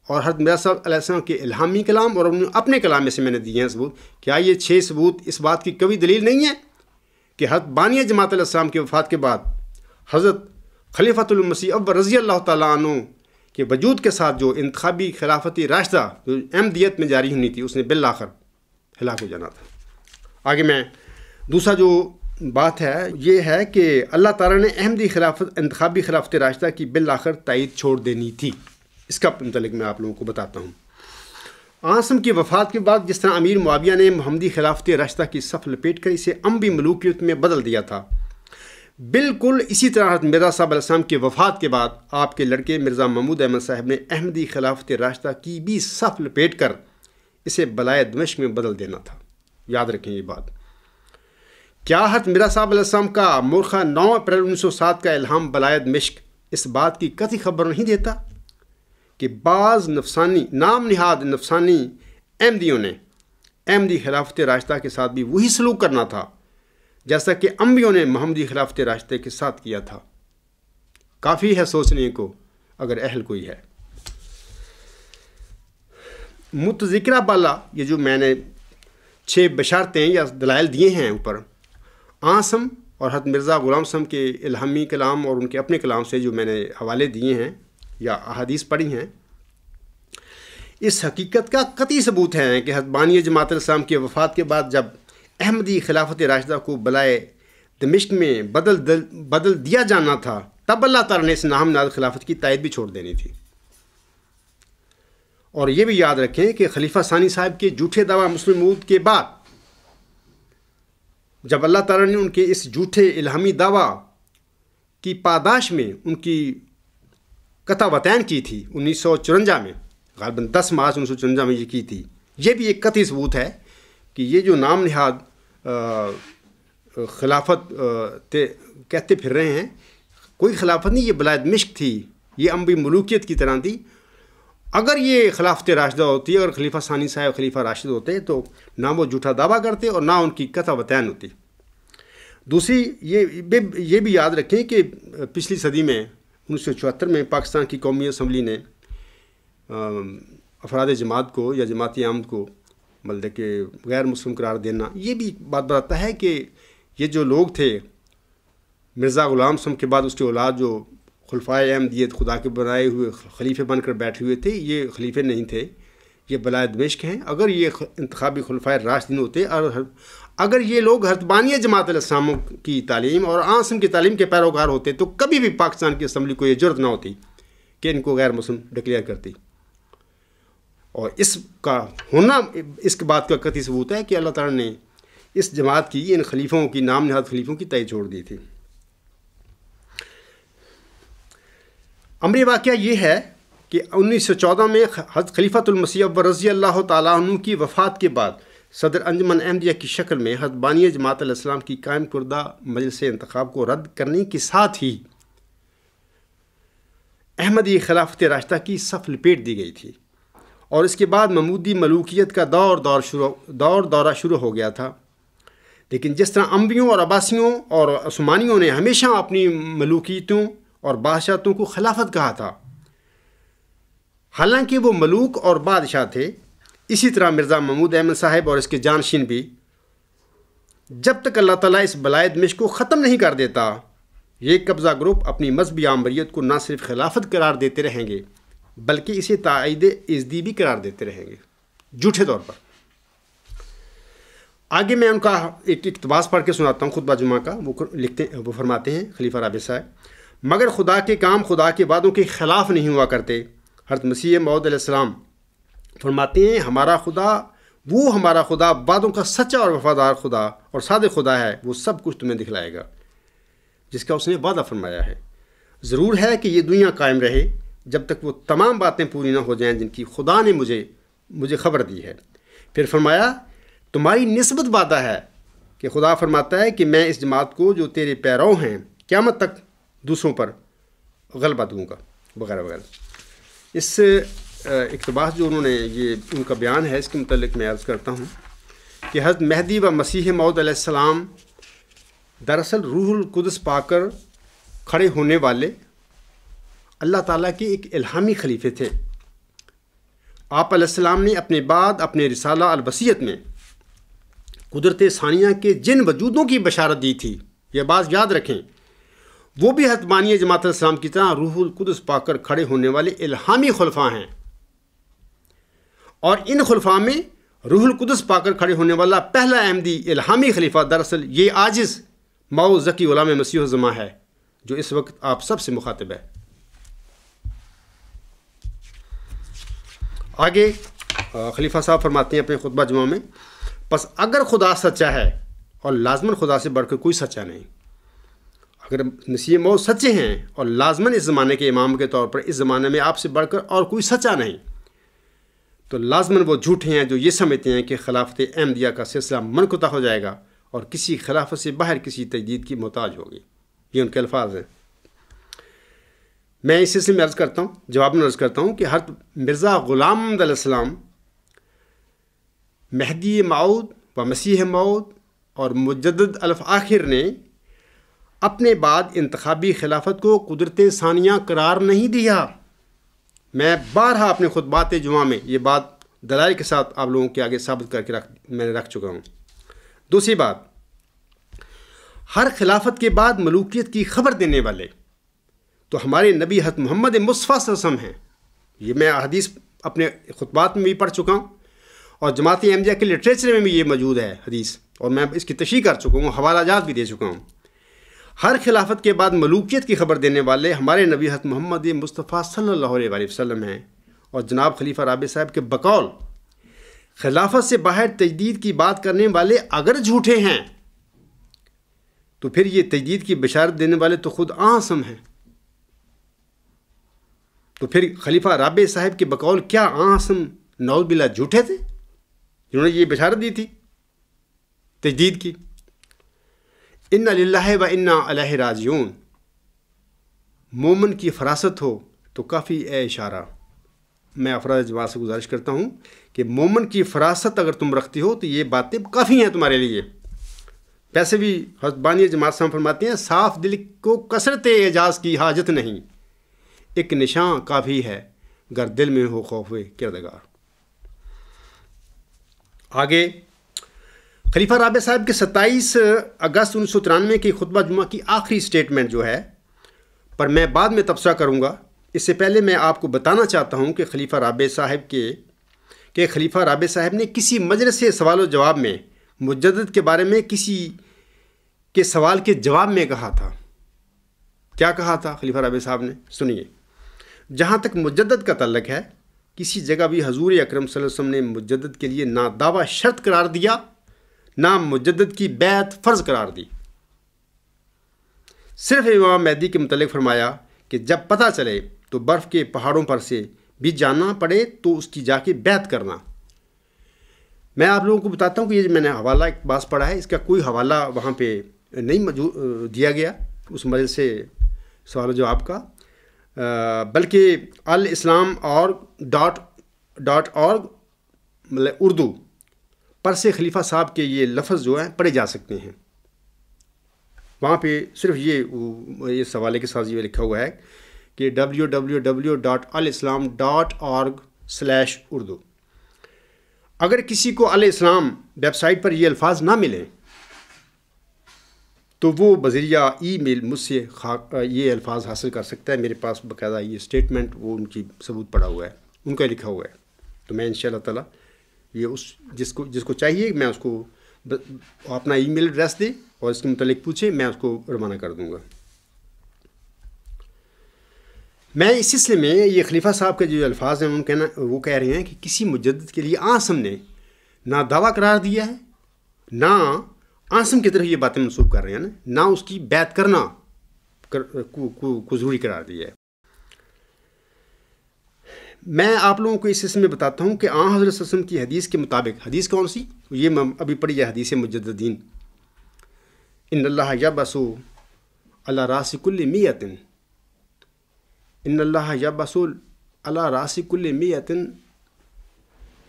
اور حضرت مرزا صاحب علیہ السلام کے الہامی کلام اور اپنے کلام میں سے میں نے دیے ہیں ثبوت، کیا یہ 6 ثبوت اس بات کی کبھی دلیل نہیں ہے کہ حضرت بانی جماعت علیہ السلام کے وفات کے بعد حضرت خلیفۃ المسیح اب رضی اللہ تعالیٰ عنہ کے وجود کے ساتھ جو انتخابی خلافت راشدہ جو احمدیت میں جاری ہونی تھی، اس نے بالآخر ہلاک ہو جانا تھا. آگے میں دوسرا جو بات ہے یہ ہے کہ اللہ تعالیٰ نے احمدی انتخابی خلافت راشدہ کی بالآخر تائید چھوڑ دینی تھی. اس کا متعلق میں آپ لوگوں کو بتاتا ہوں. عاصم کی وفات کے بعد جس طرح امیر معاویہ نے محمدی خلافت راشدہ کی صف لپیٹ کر اسے اموی ملوکیت میں بدل دیا تھا، بالکل اسی طرح حضرت مرزا صاحب علیہ السلام کی وفات کے بعد آپ کے لڑکے مرزا محمود احمد صاحب نے احمدی خلافت راشدہ کی بھی صف لپیٹ کر اسے بلائے دمشق میں بدل دینا تھا. یاد رکھیں یہ بات. کیا حضرت مرزا صاحب علیہ السلام کا مورخہ 9 اپریل 1907 کا الہام بلائے دمشق اس بات کی قطعی خبر نہیں دیتا کہ بعض نام نہاد نفسانی احمدیوں نے احمدی خلافت راشدہ کے ساتھ بھی وہی سلوک کرنا تھا جیسا کہ انبیوں نے محمدی خلافت راشدہ کے ساتھ کیا تھا۔ کافی ہے سوچنے کو اگر اہل کوئی ہے۔ متذکرہ بالا یہ جو میں نے 6 بشارتیں یا دلائل دیے ہیں اوپر، آسم اور حضرت مرزا غلام صاحب کے الہامی کلام اور ان کے اپنے کلام سے جو میں نے حوالے دیے ہیں یا احادیث پڑھی ہیں، اس حقیقت کا قطعی ثبوت ہے کہ حضرت بانی جماعت الاسلام کی وفات کے بعد جب احمدی خلافت راشدہ کو بلائے دمشق میں بدل دیا جانا تھا، تب اللہ تعالیٰ نے اس نام نہاد خلافت کی تائید بھی چھوڑ دینی تھی۔ اور یہ بھی یاد رکھیں کہ خلیفہ ثانی صاحب کے جھوٹے دعویٰ مسلم موعود کے بعد جب اللہ تعالیٰ نے ان کے اس جھوٹے الہامی دعویٰ کی پاداش میں ان کی قطع وطین کی تھی 1954 میں، غالباً 10 مارچ 1954 میں یہ کی تھی، یہ بھی ایک قطعی ثبوت ہے کہ یہ جو نام نہاد خلافت کہتے پھر رہے ہیں، کوئی خلافت نہیں، یہ بلائے دمشق تھی، یہ انبی ملوکیت کی طرح تھی۔ اگر یہ خلافت راشدہ ہوتی، اگر خلیفہ ثانی صاحب خلیفہ راشد ہوتے تو نہ وہ جھوٹا دعویٰ کرتے اور نہ ان کی قطع وطین ہوتی۔ دوسری یہ بھی یاد رکھیں کہ پچھلی صدی میں 1974 میں پاکستان کی قومی اسمبلی نے افراد جماعت کو یا جماعت احمد کو مطلب کہ غیر مسلم قرار دینا، یہ بھی بات بتاتا ہے کہ یہ جو لوگ تھے مرزا غلام صاحب کے بعد اس کے اولاد جو خلفائے احمدیت خدا کے بنائے ہوئے خلیفے بن کر بیٹھے ہوئے تھے، یہ خلیفے نہیں تھے، یہ بلائے دمشق ہیں۔ اگر یہ انتخابی خلفائے راشدین ہوتے اور اگر یہ لوگ حضرت بانی جماعت الاسلام کی تعلیم اور آسم کی تعلیم کے پیروکار ہوتے تو کبھی بھی پاکستان کی اسمبلی کو یہ جرت نہ ہوتی کہ ان کو غیر مسلم ڈکلیئر کرتی۔ اور اس کا ہونا اس کے بات کا قطعی ثبوت ہے کہ اللہ تعالیٰ نے اس جماعت کی، ان خلیفوں کی، نام نہاد خلیفوں کی تائید چھوڑ دی تھی۔ امر واقعہ یہ ہے کہ 1914 میں حضرت خلیفۃ المسیح اول رضی اللہ تعالیٰ عنہ کی وفات کے بعد صدر انجمن احمدیہ کی شکل میں حضرت بانی جماعت الاسلام کی قائم کردہ مجلس انتخاب کو رد کرنے کے ساتھ ہی احمدی خلافت راشدہ کی صف لپیٹ دی گئی تھی، اور اس کے بعد محمودی ملوکیت کا دورہ شروع ہو گیا تھا۔ لیکن جس طرح انبیوں اور عباسیوں اور عثمانیوں نے ہمیشہ اپنی ملوکیتوں اور بادشاہتوں کو خلافت کہا تھا، حالانکہ وہ ملوک اور بادشاہ تھے، اسی طرح مرزا محمود احمد صاحب اور اس کے جانشین بھی جب تک اللہ تعالیٰ اس بلائے دمشق کو ختم نہیں کر دیتا، یہ قبضہ گروپ اپنی مذہبی آمریت کو نہ صرف خلافت قرار دیتے رہیں گے بلکہ اسے تائید ازدی بھی قرار دیتے رہیں گے، جھوٹے طور پر۔ آگے میں ان کا ایک اقتباس پڑھ کے سناتا ہوں خطبہ جمعہ کا۔ وہ فرماتے ہیں خلیفہ رابع صاحب، مگر خدا کے کام خدا کے وعدوں کے خلاف نہیں ہوا کرتے۔ حضرت مسیح موعود علیہ السلام فرماتے ہیں ہمارا خدا وعدوں کا سچا اور وفادار خدا اور صادق خدا ہے، وہ سب کچھ تمہیں دکھلائے گا جس کا اس نے وعدہ فرمایا ہے۔ ضرور ہے کہ یہ دنیا قائم رہے جب تک وہ تمام باتیں پوری نہ ہو جائیں جن کی خدا نے مجھے خبر دی ہے۔ پھر فرمایا تمہاری نسبت وعدہ ہے کہ خدا فرماتا ہے کہ میں اس جماعت کو جو تیرے پیرو ہیں قیامت تک دوسروں پر غلبہ دوں گا، وغیرہ وغیرہ۔ اس اقتباس جو انہوں نے یہ ان کا بیان ہے، اس کے متعلق میں عرض کرتا ہوں کہ حضرت مہدی و مسیح موعود علیہ السلام دراصل روح القدس پا کر کھڑے ہونے والے اللہ تعالیٰ کے ایک الہامی خلیفے تھے۔ آپ علیہ السلام نے اپنے بعد اپنے رسالہ الوصیت میں قدرت ثانیہ کے جن وجودوں کی بشارت دی تھی، یہ بات یاد رکھیں، وہ بھی حضرت بانی جماعت الاسلام کی طرح روح القدس پا کر کھڑے ہونے والے الہامی خلفاء ہیں، اور ان خلفاء میں روح القدس پا کر کھڑے ہونے والا پہلا احمدی الہامی خلیفہ دراصل یہ عاجز مئو ذکی غلام مسیح الزماں ہے جو اس وقت آپ سب سے مخاطب ہے۔ آگے خلیفہ صاحب فرماتے ہیں اپنے خطبہ جمعہ میں، پس اگر خدا سچا ہے، اور لازماً خدا سے بڑھ کر کوئی سچا نہیں، اگر مسیح موعود سچے ہیں اور لازماً اس زمانے کے امام کے طور پر اس زمانے میں آپ سے بڑھ کر اور کوئی سچا نہیں، تو لازماً وہ جھوٹے ہیں جو یہ سمجھتے ہیں کہ خلافت احمدیہ کا سلسلہ منقطع ہو جائے گا اور کسی خلافت سے باہر کسی تجدید کی محتاج ہوگی۔ یہ ان کے الفاظ ہیں۔ میں اس سلسلے میں عرض کرتا ہوں، جواب میں عرض کرتا ہوں کہ حضرت مرزا غلام محمد علیہ السلام مہدی موعود و مسیح موعود اور مجدد الف آخر نے اپنے بعد انتخابی خلافت کو قدرت ثانیہ قرار نہیں دیا۔ میں بارہا اپنے خطبات جمعہ میں یہ بات دلائل کے ساتھ آپ لوگوں کے آگے ثابت کر کے میں نے رکھ چکا ہوں۔ دوسری بات، ہر خلافت کے بعد ملوکیت کی خبر دینے والے تو ہمارے نبی حضرت محمد مصطفیٰ صلی اللہ علیہ وسلم ہیں۔ یہ میں حدیث اپنے خطبات میں بھی پڑھ چکا ہوں، اور جماعت احمدیہ کے لٹریچر میں بھی یہ موجود ہے حدیث، اور میں اس کی تشریح کر چکا ہوں، حوالہ جات بھی دے چکا ہوں۔ ہر خلافت کے بعد ملوکیت کی خبر دینے والے ہمارے نبی حضرت محمد مصطفیٰ صلی اللہ علیہ وآلہ وسلم ہیں، اور جناب خلیفہ رابع صاحب کے بقول خلافت سے باہر تجدید کی بات کرنے والے اگر جھوٹے ہیں تو پھر یہ تجدید کی بشارت دینے والے تو خود اعظم ہیں۔ تو پھر خلیفہ رابع صاحب کے بقول کیا اعظم نعوذ باللہ جھوٹے تھے جنہوں نے یہ بشارت دی تھی تجدید کی؟ انا للہ و انا الیہ راجعون۔ مومن کی فراست ہو تو کافی اے اشارہ۔ میں افراد جماعت سے گزارش کرتا ہوں کہ مومن کی فراست اگر تم رکھتی ہو تو یہ باتیں کافی ہیں تمہارے لیے۔ ویسے بھی حضرت بانی جماعت صاحب فرماتے ہیں صاف دل کو کثرت اعجاز کی حاجت نہیں، ایک نشان کافی ہے گر دل میں ہو خوف کردگار۔ آگے خلیفہ رابع صاحب کے 27 اگست 1993 کی خطبہ جمعہ کی آخری سٹیٹمنٹ جو ہے پر میں بعد میں تبصرہ کروں گا، اس سے پہلے میں آپ کو بتانا چاہتا ہوں کہ خلیفہ رابع صاحب نے کسی مجلس سے سوال و جواب میں مجدد کے بارے میں کسی کے سوال کے جواب میں کہا تھا۔ کیا کہا تھا خلیفہ رابع صاحب نے؟ سنیے، جہاں تک مجدد کا تعلق ہے، کسی جگہ بھی حضور اکرم صلی اللہ علیہ وسلم نے مجدد کے لیے نہ دعویٰ شرط قرار دیا نہ مجدد کی بیعت فرض قرار دی۔ صرف امام مہدی کے متعلق فرمایا کہ جب پتہ چلے تو برف کے پہاڑوں پر سے بھی جانا پڑے تو اس کی جا کے بیعت کرنا۔ میں آپ لوگوں کو بتاتا ہوں کہ یہ میں نے حوالہ ایک بعض پڑھا ہے، اس کا کوئی حوالہ وہاں پہ نہیں دیا گیا اس مجلس سے سوال و جواب کا، بلکہ alislam.org مطلب اردو پر سے خلیفہ صاحب کے یہ لفظ جو ہیں پڑھے جا سکتے ہیں۔ وہاں پہ صرف یہ حوالے کے ساتھ یہ لکھا ہوا ہے کہ www.alislam.org/urdu۔ اگر کسی کو الاسلام ویب سائٹ پر یہ الفاظ نہ ملیں تو وہ بذریعہ ای میل مجھ سے یہ الفاظ حاصل کر سکتا ہے۔ میرے پاس باقاعدہ یہ اسٹیٹمنٹ وہ ان کی ثبوت پڑا ہوا ہے، ان کا لکھا ہوا ہے، تو میں انشاءاللہ تعالیٰ یہ جس کو چاہیے میں اس کو اپنا ای میل ایڈریس دے اور اس کے متعلق پوچھے، میں اس کو روانہ کر دوں گا۔ میں اس سلسلے میں یہ خلیفہ صاحب کے جو الفاظ ہیں وہ کہہ رہے ہیں کہ کسی مجدد کے لیے اعظم نے نہ دعویٰ قرار دیا ہے نہ اعظم کی طرف یہ باتیں منسوب کر رہے ہیں نہ اس کی بیعت کرنا کو ضروری قرار دیا ہے۔ میں آپ لوگوں کو اس سلسلے میں بتاتا ہوں کہ حضرت صلی اللہ علیہ وسلم کی حدیث کے مطابق، حدیث کون سی؟ یہ ابھی پڑھی ہے حدیث مجددین، ان اللہ یبعث علی راس کل میۃ، ان اللہ یبعث علی راس کل میۃ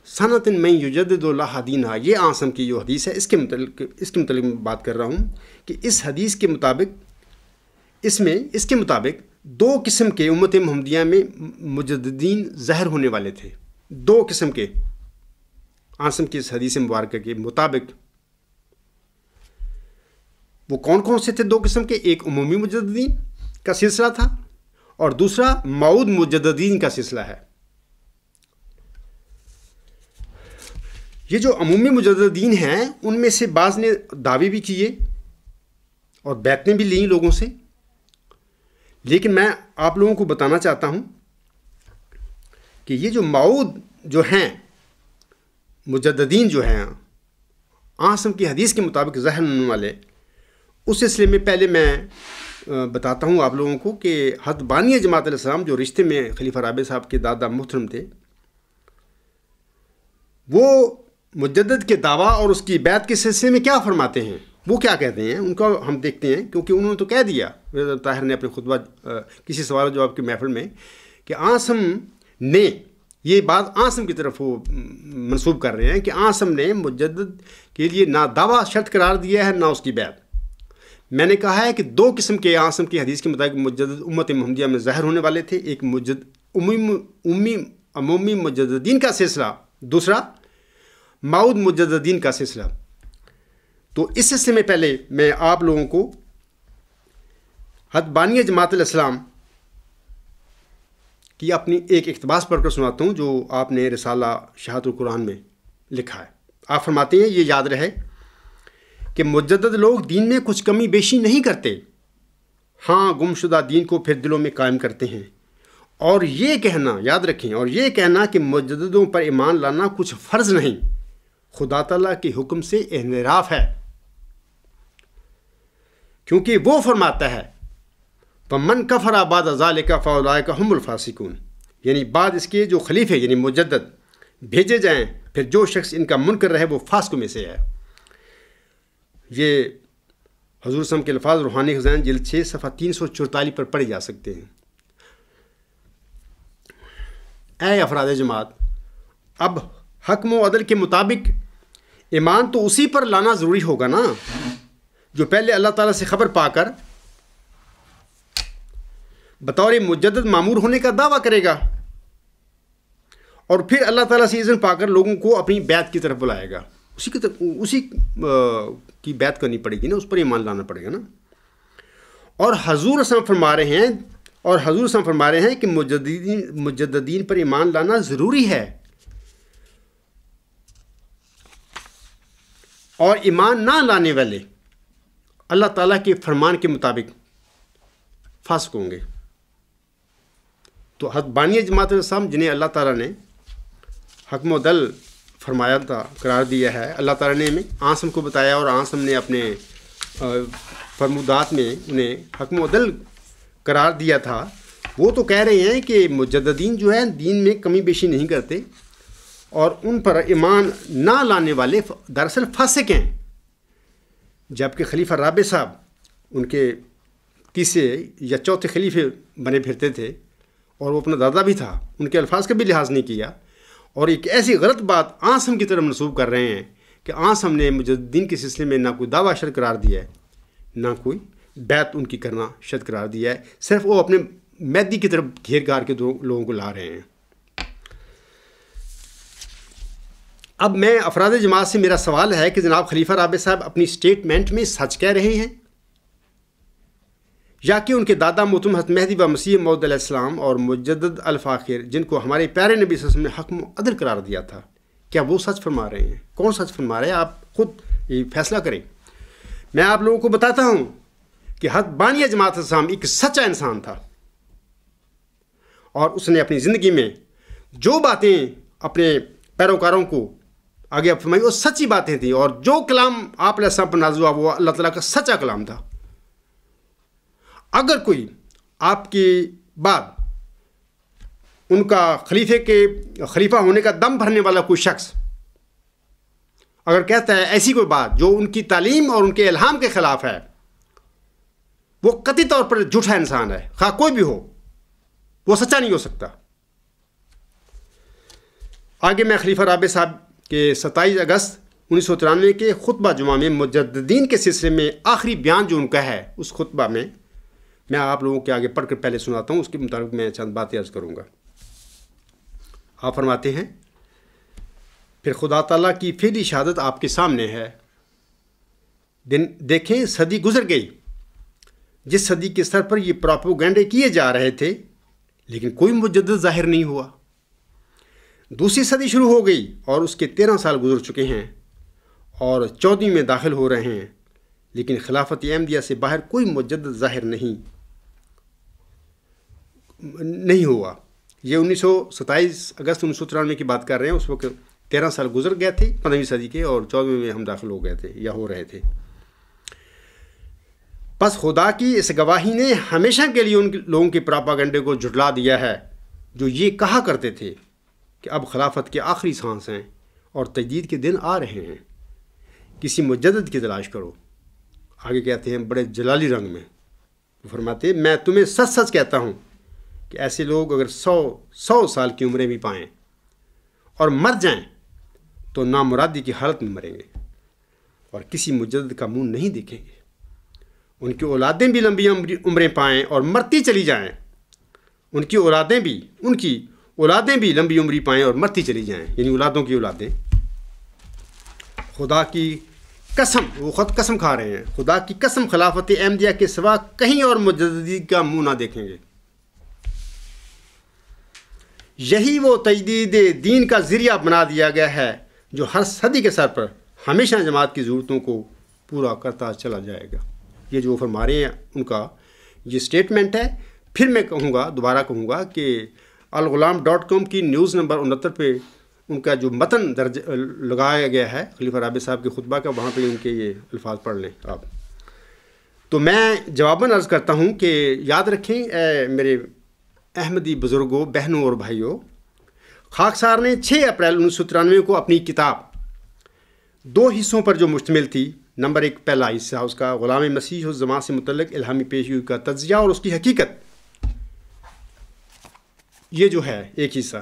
سنۃ من یجدد لہ دینہا۔ یہ اعظم کی جو حدیث ہے اس کے متعلق میں بات کر رہا ہوں کہ اس حدیث کے مطابق اس کے مطابق 2 قسم کے امت محمدیہ میں مجددین ظاہر ہونے والے تھے، 2 قسم کے اعظم کی اس حدیث مبارکہ کے مطابق۔ وہ کون کون سے تھے 2 قسم کے؟ ایک عمومی مجددین کا سلسلہ تھا اور دوسرا موعود مجددین کا سلسلہ ہے۔ یہ جو عمومی مجددین ہیں ان میں سے بعض نے دعوے بھی کیے اور بیعتیں بھی لیں لوگوں سے، لیکن میں آپ لوگوں کو بتانا چاہتا ہوں کہ یہ جو موعود جو ہیں مجددین جو ہیں اعظم کی حدیث کے مطابق ظاہر ہونے والے، اس سلسلے میں پہلے میں بتاتا ہوں آپ لوگوں کو کہ حضرت بانی جماعت علیہ السلام جو رشتے میں خلیفہ رابع صاحب کے دادا محترم تھے، وہ مجدد کے دعویٰ اور اس کی بیعت کے سلسلے میں کیا فرماتے ہیں، وہ کیا کہتے ہیں، ان کا ہم دیکھتے ہیں، کیونکہ انہوں نے تو کہہ دیا طاہر نے اپنے خطبہ کسی سوال و جواب کی محفل میں کہ اعظم نے یہ بات اعظم کی طرف وہ منسوب کر رہے ہیں کہ اعظم نے مجدد کے لیے نہ دعویٰ شرط قرار دیا ہے نہ اس کی بیعت۔ میں نے کہا ہے کہ دو قسم کے اعصم کی حدیث کے مطابق مجدد امت محمدیہ میں ظاہر ہونے والے تھے، ایک عمومی مجددین کا سلسلہ، دوسرا معود مجددین کا سلسلہ۔ تو اس سلسلے میں پہلے میں آپ لوگوں کو حدبانیہ جماعت الاسلام کی اپنی ایک اقتباس پڑھ کر سناتا ہوں جو آپ نے رسالہ شہادت القرآن میں لکھا ہے۔ آپ فرماتے ہیں، یہ یاد رہے کہ مجدد لوگ دین میں کچھ کمی بیشی نہیں کرتے، ہاں گمشدہ دین کو پھر دلوں میں قائم کرتے ہیں، اور یہ کہنا، یاد رکھیں، اور یہ کہنا کہ مجددوں پر ایمان لانا کچھ فرض نہیں، خدا تعالیٰ کے حکم سے انحراف ہے، کیونکہ وہ فرماتا ہے فَمَنْ كَفَرَ بَعْدَ ذَلِكَ فَأُولَٰئِكَ هُمُ الْفَاسِقُونَ، یعنی بعد اس کے جو خلیفے یعنی مجدد بھیجے جائیں، پھر جو شخص ان کا منکر رہے وہ فاسقوں میں سے ہے۔ یہ حضور صلی اللہ علیہ وسلم کے الفاظ روحانی خزائن جلد 6 صفحہ 344 پر پڑھے جا سکتے ہیں۔ اے افراد جماعت، اب حکم و عدل کے مطابق ایمان تو اسی پر لانا ضروری ہوگا نا جو پہلے اللہ تعالیٰ سے خبر پا کر بطور مجدد معمور ہونے کا دعویٰ کرے گا، اور پھر اللہ تعالیٰ سے اذن پا کر لوگوں کو اپنی بیعت کی طرف بلائے گا، اسی کی بیعت کرنی پڑے گی نا، اس پر ایمان لانا پڑے گا نا۔ اور حضور صلی اللہ علیہ وسلم فرما رہے ہیں کہ مجددین پر ایمان لانا ضروری ہے، اور ایمان نہ لانے والے اللہ تعالیٰ کے فرمان کے مطابق فاسق ہوں گے۔ تو حدبانیہ جماعت الاسلام جنہیں اللہ تعالیٰ نے حکم و عدل فرمایا تھا، قرار دیا ہے، اللہ تعالیٰ نے آنسم کو بتایا، اور آنسم نے اپنے فرمودات میں انہیں حکم و عدل قرار دیا تھا، وہ تو کہہ رہے ہیں کہ مجددین جو ہے دین میں کمی بیشی نہیں کرتے، اور ان پر ایمان نہ لانے والے دراصل فاسق ہیں، جبکہ خلیفہ رابع صاحب ان کے تیسرے یا چوتھے خلیفے بنے پھرتے تھے، اور وہ اپنا دادا بھی تھا، ان کے الفاظ کا بھی لحاظ نہیں کیا، اور ایک ایسی غلط بات آنسم کی طرف منسوب کر رہے ہیں کہ آنسم نے مجددین کے سلسلے میں نہ کوئی دعویٰ شرط قرار دیا ہے، نہ کوئی بیعت ان کی کرنا شرط قرار دیا ہے، صرف وہ اپنے میدی کی طرف گھیر گار کے لوگوں کو لا رہے ہیں۔ اب میں افراد جماعت سے میرا سوال ہے کہ جناب خلیفہ رابع صاحب اپنی سٹیٹمنٹ میں سچ کہہ رہے ہیں، یا کہ ان کے دادا محترم حضرت مہدی و مسیح موعود علیہ السلام اور مجدد الفاخر جن کو ہمارے پیارے نبی صلی اللہ علیہ وسلم نے حکم و عدل قرار دیا تھا، کیا وہ سچ فرما رہے ہیں؟ کون سچ فرما رہے ہیں؟ آپ خود یہ فیصلہ کریں۔ میں آپ لوگوں کو بتاتا ہوں کہ حدبانیہ جماعت الاسلام ایک سچا انسان تھا، اور اس نے اپنی زندگی میں جو باتیں اپنے پیروکاروں کو آگے فرمائی وہ سچی باتیں تھیں، اور جو کلام آپ علیہ السلام پر نازل ہوا وہ اللہ تعالیٰ کا سچا کلام تھا۔ اگر کوئی آپ کی بعد ان کا خلیفہ ہونے کا دم بھرنے والا کوئی شخص اگر کہتا ہے ایسی کوئی بات جو ان کی تعلیم اور ان کے الہام کے خلاف ہے، وہ قطعی طور پر جھوٹا انسان ہے، خواہ کوئی بھی ہو، وہ سچا نہیں ہو سکتا۔ آگے میں خلیفہ رابع صاحب کے 27 اگست 1993 کے خطبہ جمعہ میں مجددین کے سلسلے میں آخری بیان جو ان کا ہے، اس خطبہ میں آپ لوگوں کے آگے پڑھ کر پہلے سناتا ہوں، اس کے مطابق میں چند باتیں عرض کروں گا۔ آپ فرماتے ہیں، پھر خدا تعالیٰ کی فعلی شہادت آپ کے سامنے ہے، دیکھیں صدی گزر گئی، جس صدی کے سر پر یہ پروپیگنڈے کیے جا رہے تھے، لیکن کوئی مجدد ظاہر نہیں ہوا۔ دوسری صدی شروع ہو گئی اور اس کے 13 سال گزر چکے ہیں، اور 14ویں میں داخل ہو رہے ہیں، لیکن خلافت احمدیہ سے باہر کوئی مجدد ظاہر نہیں ہوا۔ یہ 27 اگست 1993 کی بات کر رہے ہیں، اس وقت 13 سال گزر گئے تھے 15ویں صدی کے، اور 14ویں میں ہم داخل ہو گئے تھے یا ہو رہے تھے۔ بس خدا کی اس گواہی نے ہمیشہ کے لیے ان لوگوں کے پراپاگنڈے کو جھٹلا دیا ہے جو یہ کہا کرتے تھے کہ اب خلافت کے آخری سانس ہیں اور تجدید کے دن آ رہے ہیں، کسی مجدد کی تلاش کرو۔ آگے کہتے ہیں بڑے جلالی رنگ میں، فرماتے ہیں میں تمہیں سچ سچ کہتا ہوں کہ ایسے لوگ اگر 100 سال کی عمریں بھی پائیں اور مر جائیں تو نامرادی کی حالت میں مریں گے۔ اور کسی مجدد کا منہ نہیں دیکھیں گے. ان کی اولادیں بھی لمبی عمریں پائیں اور مرتی چلی جائیں. ان کی اولادیں بھی لمبی عمری پائیں اور مرتی چلی جائیں، یعنی اولادوں کی اولادیں. خدا کی قسم، وہ خود قسم کھا رہے ہیں، خدا کی قسم خلافت احمدیہ کے سوا کہیں اور مجدد کا منہ نہ دیکھیں گے. یہی وہ تجدید دین کا ذریعہ بنا دیا گیا ہے جو ہر صدی کے سر پر ہمیشہ جماعت کی ضرورتوں کو پورا کرتا چلا جائے گا. یہ جو فرما رہے ہیں ان کا یہ سٹیٹمنٹ ہے. پھر میں دوبارہ کہوں گا کہ الغلام.com کی نیوز نمبر 69 پہ ان کا جو متن درج لگایا گیا ہے خلیفہ رابع صاحب کے خطبہ کا، وہاں پہ ان کے یہ الفاظ پڑھ لیں آپ. تو میں جواباً عرض کرتا ہوں کہ یاد رکھیں اے میرے احمدی بزرگوں، بہنوں اور بھائیوں، خاکسار نے 6 اپریل 1993 کو اپنی کتاب 2 حصوں پر جو مشتمل تھی، نمبر 1 پہلا حصہ اس کا غلام مسیح الزمان سے متعلق الہامی پیشگوئی کا تجزیہ اور اس کی حقیقت، یہ جو ہے ایک حصہ،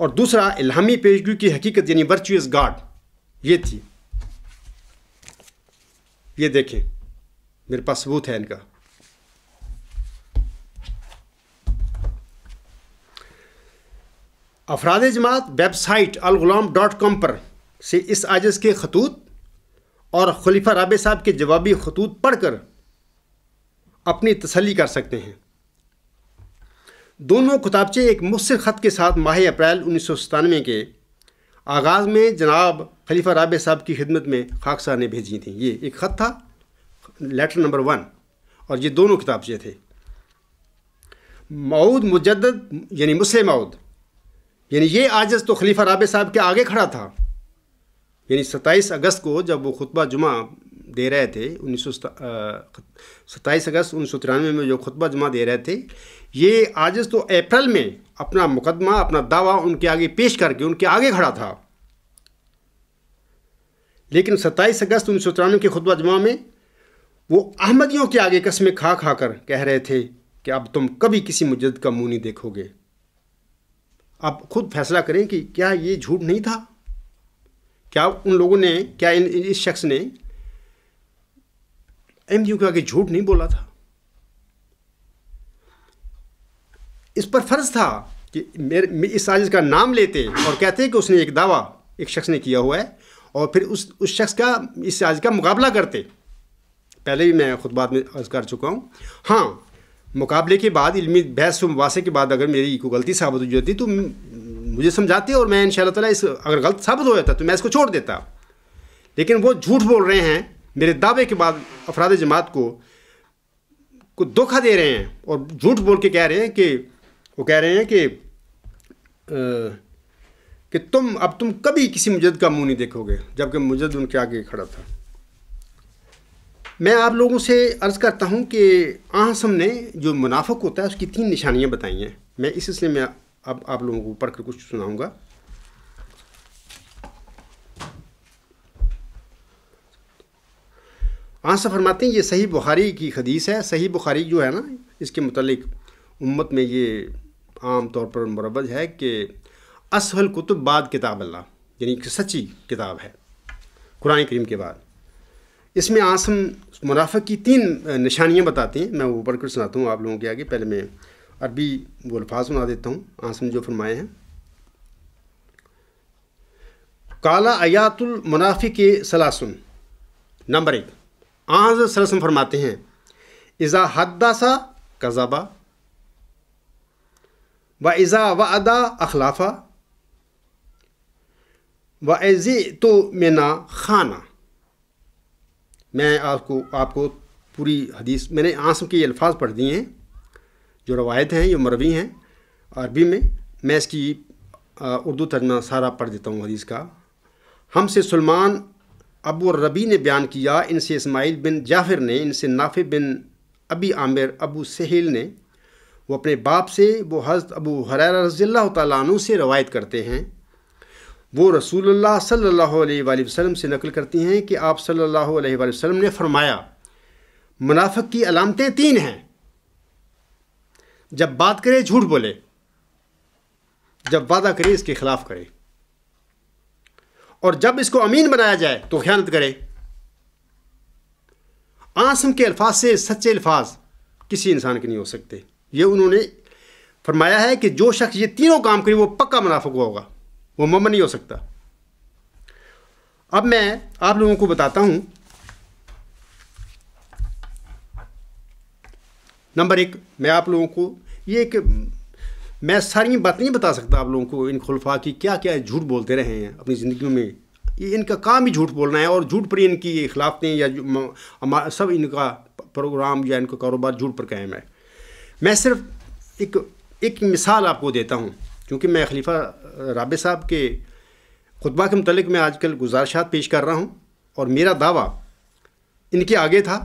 اور دوسرا الہامی پیشگوئی کی حقیقت یعنی ورچوئس گاڈ، یہ تھی. یہ دیکھیں میرے پاس ثبوت ہے ان کا. افراد جماعت ویب سائٹ الغلام.com پر سے اس عاجز کے خطوط اور خلیفہ رابع صاحب کے جوابی خطوط پڑھ کر اپنی تسلی کر سکتے ہیں. دونوں کتابچے ایک مختصر خط کے ساتھ ماہ اپریل 1997 کے آغاز میں جناب خلیفہ رابع صاحب کی خدمت میں خاکسار نے بھیجی تھیں. یہ ایک خط تھا، لیٹر نمبر 1، اور یہ دونوں کتابچے تھے. موعود مجدد یعنی مسلم موعود، یعنی یہ عاجز تو خلیفہ رابع صاحب کے آگے کھڑا تھا. یعنی 27 اگست کو جب وہ خطبہ جمعہ دے رہے تھے، 27 اگست 1993 میں جو خطبہ جمعہ دے رہے تھے، یہ عاجز تو اپریل میں اپنا مقدمہ، اپنا دعویٰ ان کے آگے پیش کر کے ان کے آگے کھڑا تھا. لیکن 27 اگست 1993 کے خطبہ جمعہ میں وہ احمدیوں کے آگے قسمیں کھا کھا کر کہہ رہے تھے کہ اب تم کبھی کسی مجدد کا منہ نہیں دیکھو گے. اب خود فیصلہ کریں کہ کیا یہ جھوٹ نہیں تھا؟ کیا ان لوگوں نے، کیا اس شخص نے احمدیوں کے آگے جھوٹ نہیں بولا تھا؟ اس پر فرض تھا کہ اس عاجز کا نام لیتے اور کہتے کہ اس نے ایک دعویٰ ایک شخص نے کیا ہوا ہے، اور پھر اس شخص کا، اس عاجز کا مقابلہ کرتے. پہلے بھی میں خطبات میں عرض کر چکا ہوں. ہاں، مقابلے کے بعد، علمی بحث و مباحثے کے بعد اگر میری کوئی غلطی ثابت ہو جاتی تو مجھے سمجھاتے اور میں انشاءاللہ تعالیٰ اگر غلط ثابت ہو جاتا تو میں اس کو چھوڑ دیتا. لیکن وہ جھوٹ بول رہے ہیں، میرے دعوے کے بعد افراد جماعت کو دھوکہ دے رہے ہیں اور جھوٹ بول کے کہہ رہے ہیں کہ وہ کہہ رہے ہیں کہ تم کبھی کسی مجدد کا منہ نہیں دیکھو گے، جبکہ مجدد ان کے آگے کھڑا تھا. میں آپ لوگوں سے عرض کرتا ہوں کہ آنسم نے جو منافق ہوتا ہے اس کی 3 نشانیاں بتائی ہیں. میں اس سلسلے میں اب آپ لوگوں کو پڑھ کر کچھ سناؤں گا. آنسم فرماتے ہیں، یہ صحیح بخاری کی حدیث ہے. صحیح بخاری جو ہے نا، اس کے متعلق امت میں یہ عام طور پر مروج ہے کہ اصل کتب بعد کتاب اللہ، یعنی کہ سچی کتاب ہے قرآن کریم کے بعد. اس میں آنسم منافق کی 3 نشانیاں بتاتے ہیں. میں وہ پڑھ کر سناتا ہوں آپ لوگوں کے آگے. پہلے میں عربی وہ الفاظ سنا دیتا ہوں آنسم جو فرمائے ہیں. کالا آیات المنافق ثلاثن. نمبر 1، آن حضرت صلی اللہ علیہ وسلم فرماتے ہیں، اذا حدث کذب و اذا وعد اخلاف و اذا اؤتمن خان. میں آپ کو پوری حدیث، میں نے آنسم کے یہ الفاظ پڑھ دیے ہیں جو روایت ہیں، یہ مروی ہیں عربی میں. میں اس کی اردو ترجمہ سارا پڑھ دیتا ہوں حدیث کا. ہم سے سلمان ابو الربیع نے بیان کیا، ان سے اسماعیل بن جعفر نے، ان سے نافع بن ابی عامر ابو سہیل نے، وہ اپنے باپ سے، وہ حضرت ابو ہریرہ رضی اللہ تعالیٰ عنہ سے روایت کرتے ہیں. وہ رسول اللہ صلی اللہ علیہ وآلہ وسلم سے نقل کرتی ہیں کہ آپ صلی اللہ علیہ وآلہ وسلم نے فرمایا، منافق کی علامتیں 3 ہیں: جب بات کرے جھوٹ بولے، جب وعدہ کرے اس کے خلاف کرے، اور جب اس کو امین بنایا جائے تو خیانت کرے۔ عاصم کے الفاظ سے سچے الفاظ کسی انسان کے نہیں ہو سکتے۔ یہ انہوں نے فرمایا ہے کہ جو شخص یہ تینوں کام کرے وہ پکا منافق ہوگا، وہ مومن نہیں ہو سکتا۔ اب میں آپ لوگوں کو بتاتا ہوں، نمبر 1 میں آپ لوگوں کو یہ کہ میں ساری بات نہیں بتا سکتا آپ لوگوں کو ان خلفاء کی کیا کیا جھوٹ بولتے رہے ہیں اپنی زندگیوں میں۔ یہ ان کا کام ہی جھوٹ بولنا ہے، اور جھوٹ پر ان کی خلافتیں یا سب ان کا پروگرام یا ان کا کاروبار جھوٹ پر قائم ہے۔ میں صرف ایک مثال آپ کو دیتا ہوں، کیونکہ میں خلیفہ رابع صاحب کے خطبہ کے متعلق میں آج کل گزارشات پیش کر رہا ہوں، اور میرا دعویٰ ان کے آگے تھا،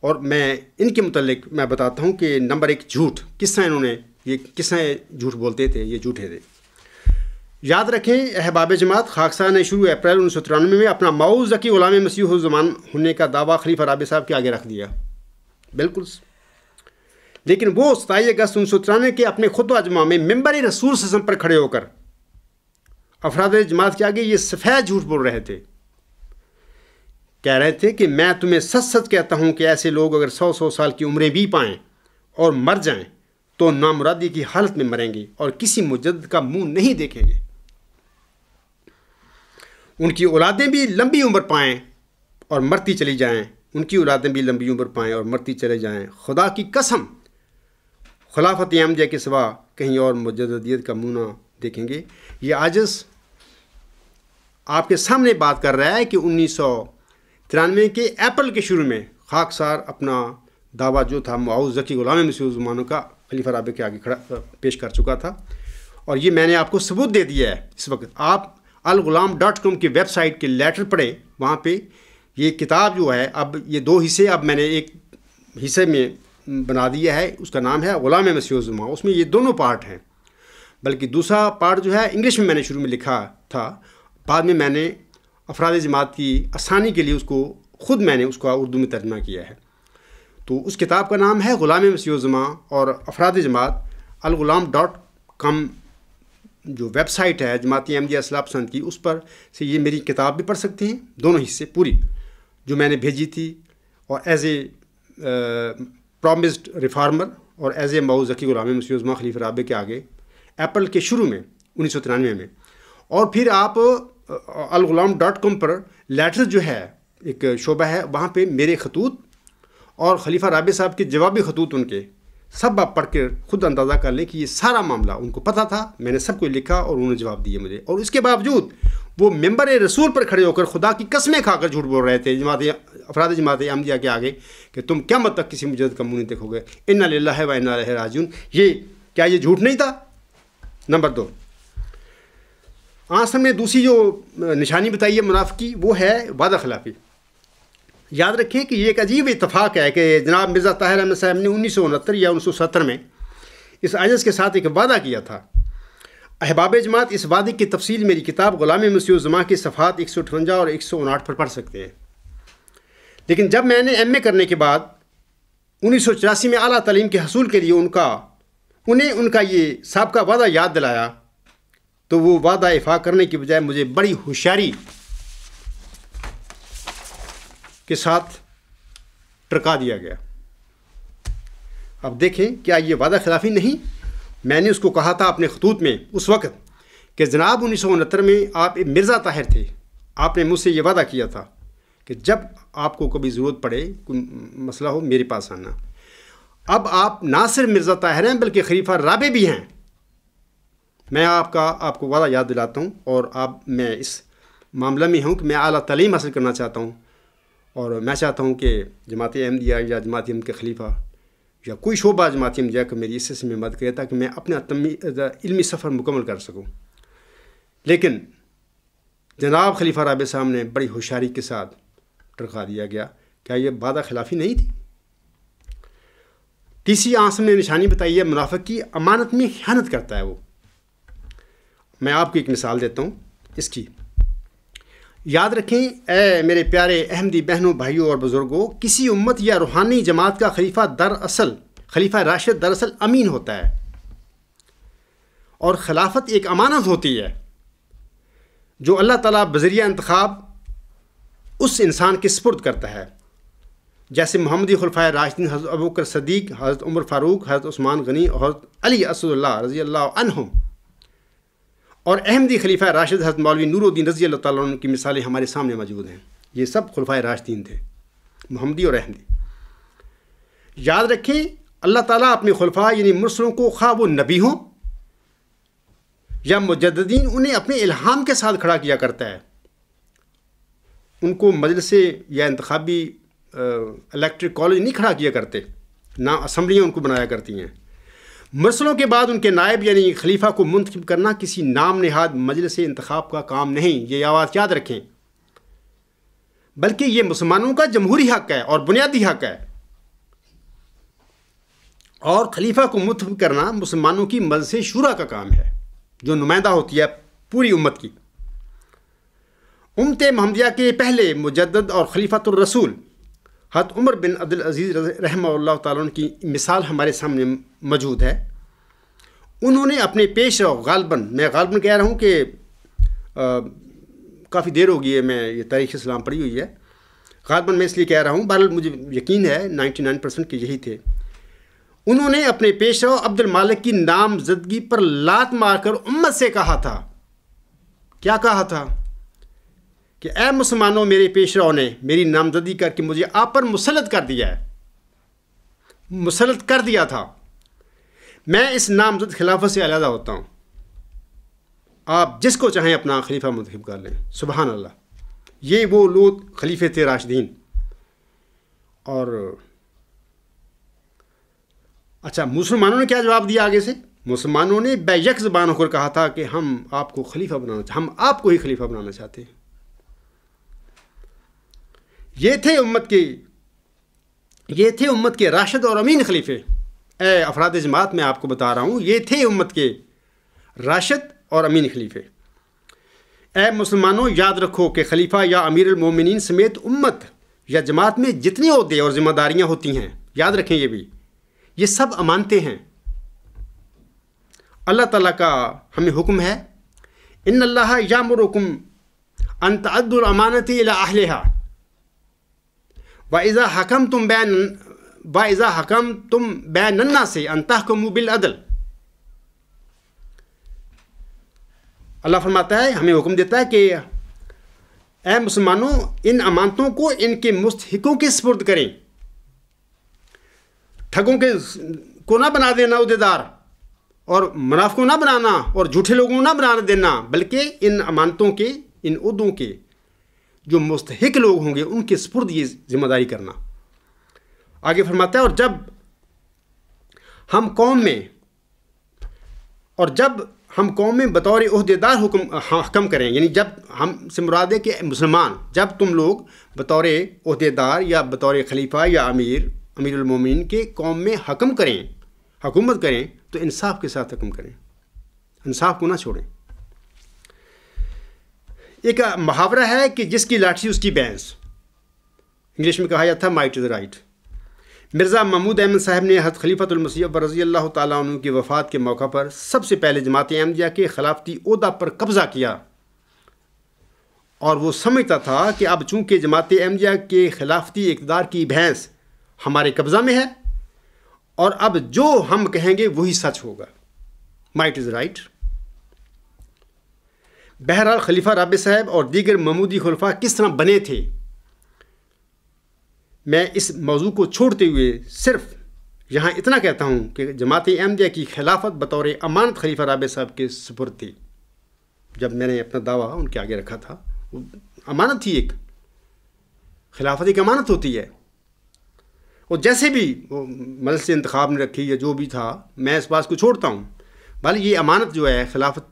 اور میں ان کے متعلق میں بتاتا ہوں کہ نمبر 1 جھوٹ کس طرح انہوں نے یہ کس طرح جھوٹ بولتے تھے، یہ جھوٹے تھے۔ یاد رکھیں احباب جماعت، خاکسار نے شروع اپریل 1993 میں اپنا ماؤ ذکی غلام مسیح الزمان ہونے کا دعویٰ خلیفہ رابع صاحب کے آگے رکھ دیا، بالکل۔ لیکن وہ 27 اگست 1993 کے اپنے خطبہ جمعہ میں ممبر رسول صلی اللہ علیہ وسلم پر کھڑے ہو کر افراد جماعت کے آگے یہ سفید جھوٹ بول رہے تھے، کہہ رہے تھے کہ میں تمہیں سچ سچ کہتا ہوں کہ ایسے لوگ اگر 100 سال کی عمریں بھی پائیں اور مر جائیں تو نامرادی کی حالت میں مریں گے اور کسی مجدد کا منہ نہیں دیکھیں گے۔ ان کی اولادیں بھی لمبی عمر پائیں اور مرتی چلی جائیں، ان کی اولادیں بھی لمبی عمر پائیں اور مرتی چلے جائیں، خدا کی قسم خلافت احمدیہ کے سوا کہیں اور مجددیت کا منہ نہ دیکھیں گے۔ یہ عاجز آپ کے سامنے بات کر رہا ہے کہ 1993 کے اپریل کے شروع میں خاکسار اپنا دعویٰ جو تھا معاوض ذکی غلام مسیح الزمانوں کا خلیفہ رابع کے آگے پیش کر چکا تھا، اور یہ میں نے آپ کو ثبوت دے دیا ہے۔ اس وقت آپ الغلام.com کی ویب سائٹ کے لیٹر پڑھیں، وہاں پہ یہ کتاب جو ہے، اب یہ 2 حصے اب میں نے ایک حصے میں بنا دیا ہے، اس کا نام ہے غلام مسیح الزمان۔ اس میں یہ دونوں پارٹ ہیں، بلکہ دوسرا پارٹ جو ہے انگلش میں نے شروع میں لکھا تھا، بعد میں نے افراد جماعت کی آسانی کے لیے اس کو خود میں نے اس کا اردو میں ترجمہ کیا ہے۔ تو اس کتاب کا نام ہے غلام مسیح الزمان، اور افراد جماعت الغلام.com جو ویب سائٹ ہے جماعت احمدیہ اصلاح پسند کی، اس پر سے یہ میری کتاب بھی پڑھ سکتے ہیں، دونوں حصے پوری جو میں نے بھیجی تھی، اور ایز اے پرومسڈ ریفارمر اور ایز اے معاوض ذکی غلام مسیح الزمان خلیفہ رابع کے آگے اپریل کے شروع میں 1993 میں۔ اور پھر آپ الغلام.com پر لیٹر جو ہے ایک شعبہ ہے، وہاں پہ میرے خطوط اور خلیفہ رابع صاحب کے جوابی خطوط ان کے سب آپ پڑھ کے خود اندازہ کر لیں کہ یہ سارا معاملہ ان کو پتہ تھا، میں نے سب کو لکھا اور انہوں نے جواب دیے مجھے، اور اس کے باوجود وہ ممبر رسول پر کھڑے ہو کر خدا کی قسمیں کھا کر جھوٹ بول رہے تھے افراد جماعت احمدیہ کے آگے کہ تم قیامت تک کسی مجدد کا منہ نہیں دیکھو گے، انا للہ و انا الیہ راجعون۔ کیا یہ جھوٹ نہیں تھا؟ نمبر 2، عاصم نے دوسری جو نشانی بتائی ہے منافق کی، وہ ہے وعدہ خلافی۔ یاد رکھیں کہ یہ ایک عجیب اتفاق ہے کہ جناب مرزا طاہر احمد صاحب نے 1969 یا 1970 میں اس عجز کے ساتھ ایک وعدہ کیا تھا۔ احباب جماعت اس وعدے کی تفصیل میری کتاب غلام مسیح الزمان کے صفحات 158 اور 159 پر پڑھ سکتے ہیں۔ لیکن جب میں نے ایم اے کرنے کے بعد 1984 میں اعلیٰ تعلیم کے حصول کے لیے انہیں ان کا یہ سابقہ وعدہ یاد دلایا، تو وہ وعدہ افاع کرنے کی بجائے مجھے بڑی ہوشیاری کے ساتھ ٹرکا دیا گیا۔ اب دیکھیں کیا یہ وعدہ خلافی نہیں؟ میں نے اس کو کہا تھا اپنے خطوط میں اس وقت کہ جناب 1969 میں آپ مرزا طاہر تھے، آپ نے مجھ سے یہ وعدہ کیا تھا کہ جب آپ کو کبھی ضرورت پڑے، کوئی مسئلہ ہو، میرے پاس آنا۔ اب آپ نہ صرف مرزا طاہر ہیں بلکہ خلیفہ رابع بھی ہیں۔ میں آپ کو وعدہ یاد دلاتا ہوں، اور میں اس معاملہ میں ہوں کہ میں اعلیٰ تعلیم حاصل کرنا چاہتا ہوں، اور میں چاہتا ہوں کہ جماعت احمدیہ یا جماعت احمد کے خلیفہ یا کوئی شعبہ جماعت احمدیہ کہ میری اس سلسلے میں مدد کرے تاکہ میں اپنا علمی سفر مکمل کر سکوں۔ لیکن جناب خلیفہ رابع صاحب نے بڑی ہوشیاری کے ساتھ ٹرکا دیا گیا۔ کیا یہ وعدہ خلافی نہیں تھی؟ تیسری عاصم نے نشانی بتائی ہے منافق کی، امانت میں خیانت کرتا ہے وہ۔ میں آپ کو ایک مثال دیتا ہوں اس کی۔ یاد رکھیں اے میرے پیارے احمدی بہنوں، بھائیوں اور بزرگوں، کسی امت یا روحانی جماعت کا خلیفہ راشد دراصل امین ہوتا ہے، اور خلافت ایک امانت ہوتی ہے۔ جو اللہ تعالیٰ بذریعہ انتخاب اس انسان کے سپرد کرتا ہے، جیسے محمدی خلفائے راشدین حضرت ابوبکر صدیق، حضرت عمر فاروق، حضرت عثمان غنی اور حضرت علی اسد اللہ رضی اللہ عنہم، اور احمدی خلیفہ راشد حضرت مولوی نور الدین رضی اللہ تعالیٰ عنہ کی مثالیں ہمارے سامنے موجود ہیں۔ یہ سب خلفائے راشدین تھے، محمدی اور احمدی۔ یاد رکھیں اللہ تعالیٰ اپنے خلفاء یعنی مرسلوں کو، خواہ وہ نبی ہوں یا مجددین، انہیں اپنے الہام کے ساتھ کھڑا کیا کرتا ہے۔ ان کو مجلس یا انتخابی الیکٹرک کالج نہیں کھڑا کیا کرتے، نہ اسمبلیاں ان کو بنایا کرتی ہیں۔ مرسلوں کے بعد ان کے نائب یعنی خلیفہ کو منتخب کرنا کسی نام نہاد مجلس انتخاب کا کام نہیں، یہ بات یاد رکھیں، بلکہ یہ مسلمانوں کا جمہوری حق ہے اور بنیادی حق ہے۔ اور خلیفہ کو منتخب کرنا مسلمانوں کی مجلس شورا کا کام ہے، جو نمائندہ ہوتی ہے پوری امت کی۔ امت محمدیہ کے پہلے مجدد اور خلیفۃ الرسول حضرت عمر بن عبدالعزیز رحمہ اللہ تعالیٰ کی مثال ہمارے سامنے موجود ہے۔ انہوں نے اپنے پیش رو غالباً، میں غالباً کہہ رہا ہوں کہ کافی دیر ہو گئی ہے میں یہ تاریخ اسلام پڑھی ہوئی ہے، غالباً میں اس لیے کہہ رہا ہوں، بہرحال مجھے یقین ہے 99% کہ یہی تھے۔ انہوں نے اپنے پیش رو عبد المالک کی نامزدگی پر لات مار کر امت سے کہا تھا، کیا کہا تھا کہ اے مسلمانوں، میرے پیش رو نے میری نامزدگی کر کے مجھے آپ پر مسلط کر دیا ہے، مسلط کر دیا تھا، میں اس نامزد خلافت سے علیحدہ ہوتا ہوں، آپ جس کو چاہیں اپنا خلیفہ منتخب کر لیں۔ سبحان اللہ، یہ وہ لوگ خلیفے تھے راشدین۔ اور اچھا، مسلمانوں نے کیا جواب دیا آگے سے؟ مسلمانوں نے بے یک زبان ہو کر کہا تھا کہ ہم آپ کو خلیفہ بنانا چاہتے ہیں، ہم آپ کو ہی خلیفہ بنانا چاہتے ہیں۔ یہ تھے امت کے راشد اور امین خلیفے۔ اے افراد جماعت، میں آپ کو بتا رہا ہوں، یہ تھے امت کے راشد اور امین خلیفے۔ اے مسلمانوں، یاد رکھو کہ خلیفہ یا امیر المومنین سمیت امت یا جماعت میں جتنے عہدے اور ذمہ داریاں ہوتی ہیں، یاد رکھیں یہ سب امانتیں ہیں۔ اللہ تعالیٰ کا ہمیں حکم ہے، ان اللہ یامرکم ان تعدوا الامانۃ الی اہلھا وَإِذَا حَكَمْتُمْ بَيْنَ النَّاسِ أَن تَحْكُمُوا بِالْعَدْلِ۔ اللہ فرماتا ہے، ہمیں حکم دیتا ہے کہ اے مسلمانوں، ان امانتوں کو ان کے مستحقوں کے سپرد کریں، ٹھگوں کو نہ بنا دینا عہدیدار، اور منافقوں نہ بنانا اور جھوٹے لوگوں نہ بنا دینا، بلکہ ان امانتوں کے، ان عہدوں کے جو مستحق لوگ ہوں گے ان کے سپرد یہ ذمہ داری کرنا۔ آگے فرماتا ہے، اور جب ہم قوم میں بطور عہدیدار حکم کریں، یعنی جب ہم سے مراد ہے کہ مسلمان، جب تم لوگ بطور عہدیدار یا بطور خلیفہ یا امیر المومنین کے قوم میں حکومت کریں تو انصاف کے ساتھ حکم کریں، انصاف کو نہ چھوڑیں۔ ایک محاورہ ہے کہ جس کی لاٹھی اس کی بھینس، انگلش میں کہا جاتا ہے might is right. Mirza Mahmood Ahmad صاحب نے حضرت خلیفۃ المسیح رضی اللہ تعالیٰ عنہ کی وفات کے موقع پر سب سے پہلے جماعت احمدیہ کے خلافتی عہدہ پر قبضہ کیا، اور وہ سمجھتا تھا کہ اب چونکہ جماعت احمدیہ کے خلافتی اقتدار کی بھینس ہمارے قبضہ میں ہے، اور اب جو ہم کہیں گے وہی سچ ہوگا، مائٹ از رائٹ۔ بہرحال خلیفہ رابع صاحب اور دیگر محمودی خلفاء کس طرح بنے تھے، میں اس موضوع کو چھوڑتے ہوئے صرف یہاں اتنا کہتا ہوں کہ جماعت احمدیہ کی خلافت بطور امانت خلیفہ رابع صاحب کے سپرد تھی۔ جب میں نے اپنا دعویٰ ان کے آگے رکھا تھا، وہ امانت تھی، ایک خلافت ایک امانت ہوتی ہے، اور جیسے بھی وہ مجلس سے انتخاب نے رکھی یا جو بھی تھا، میں اس بات کو چھوڑتا ہوں، بھلے یہ امانت جو ہے خلافت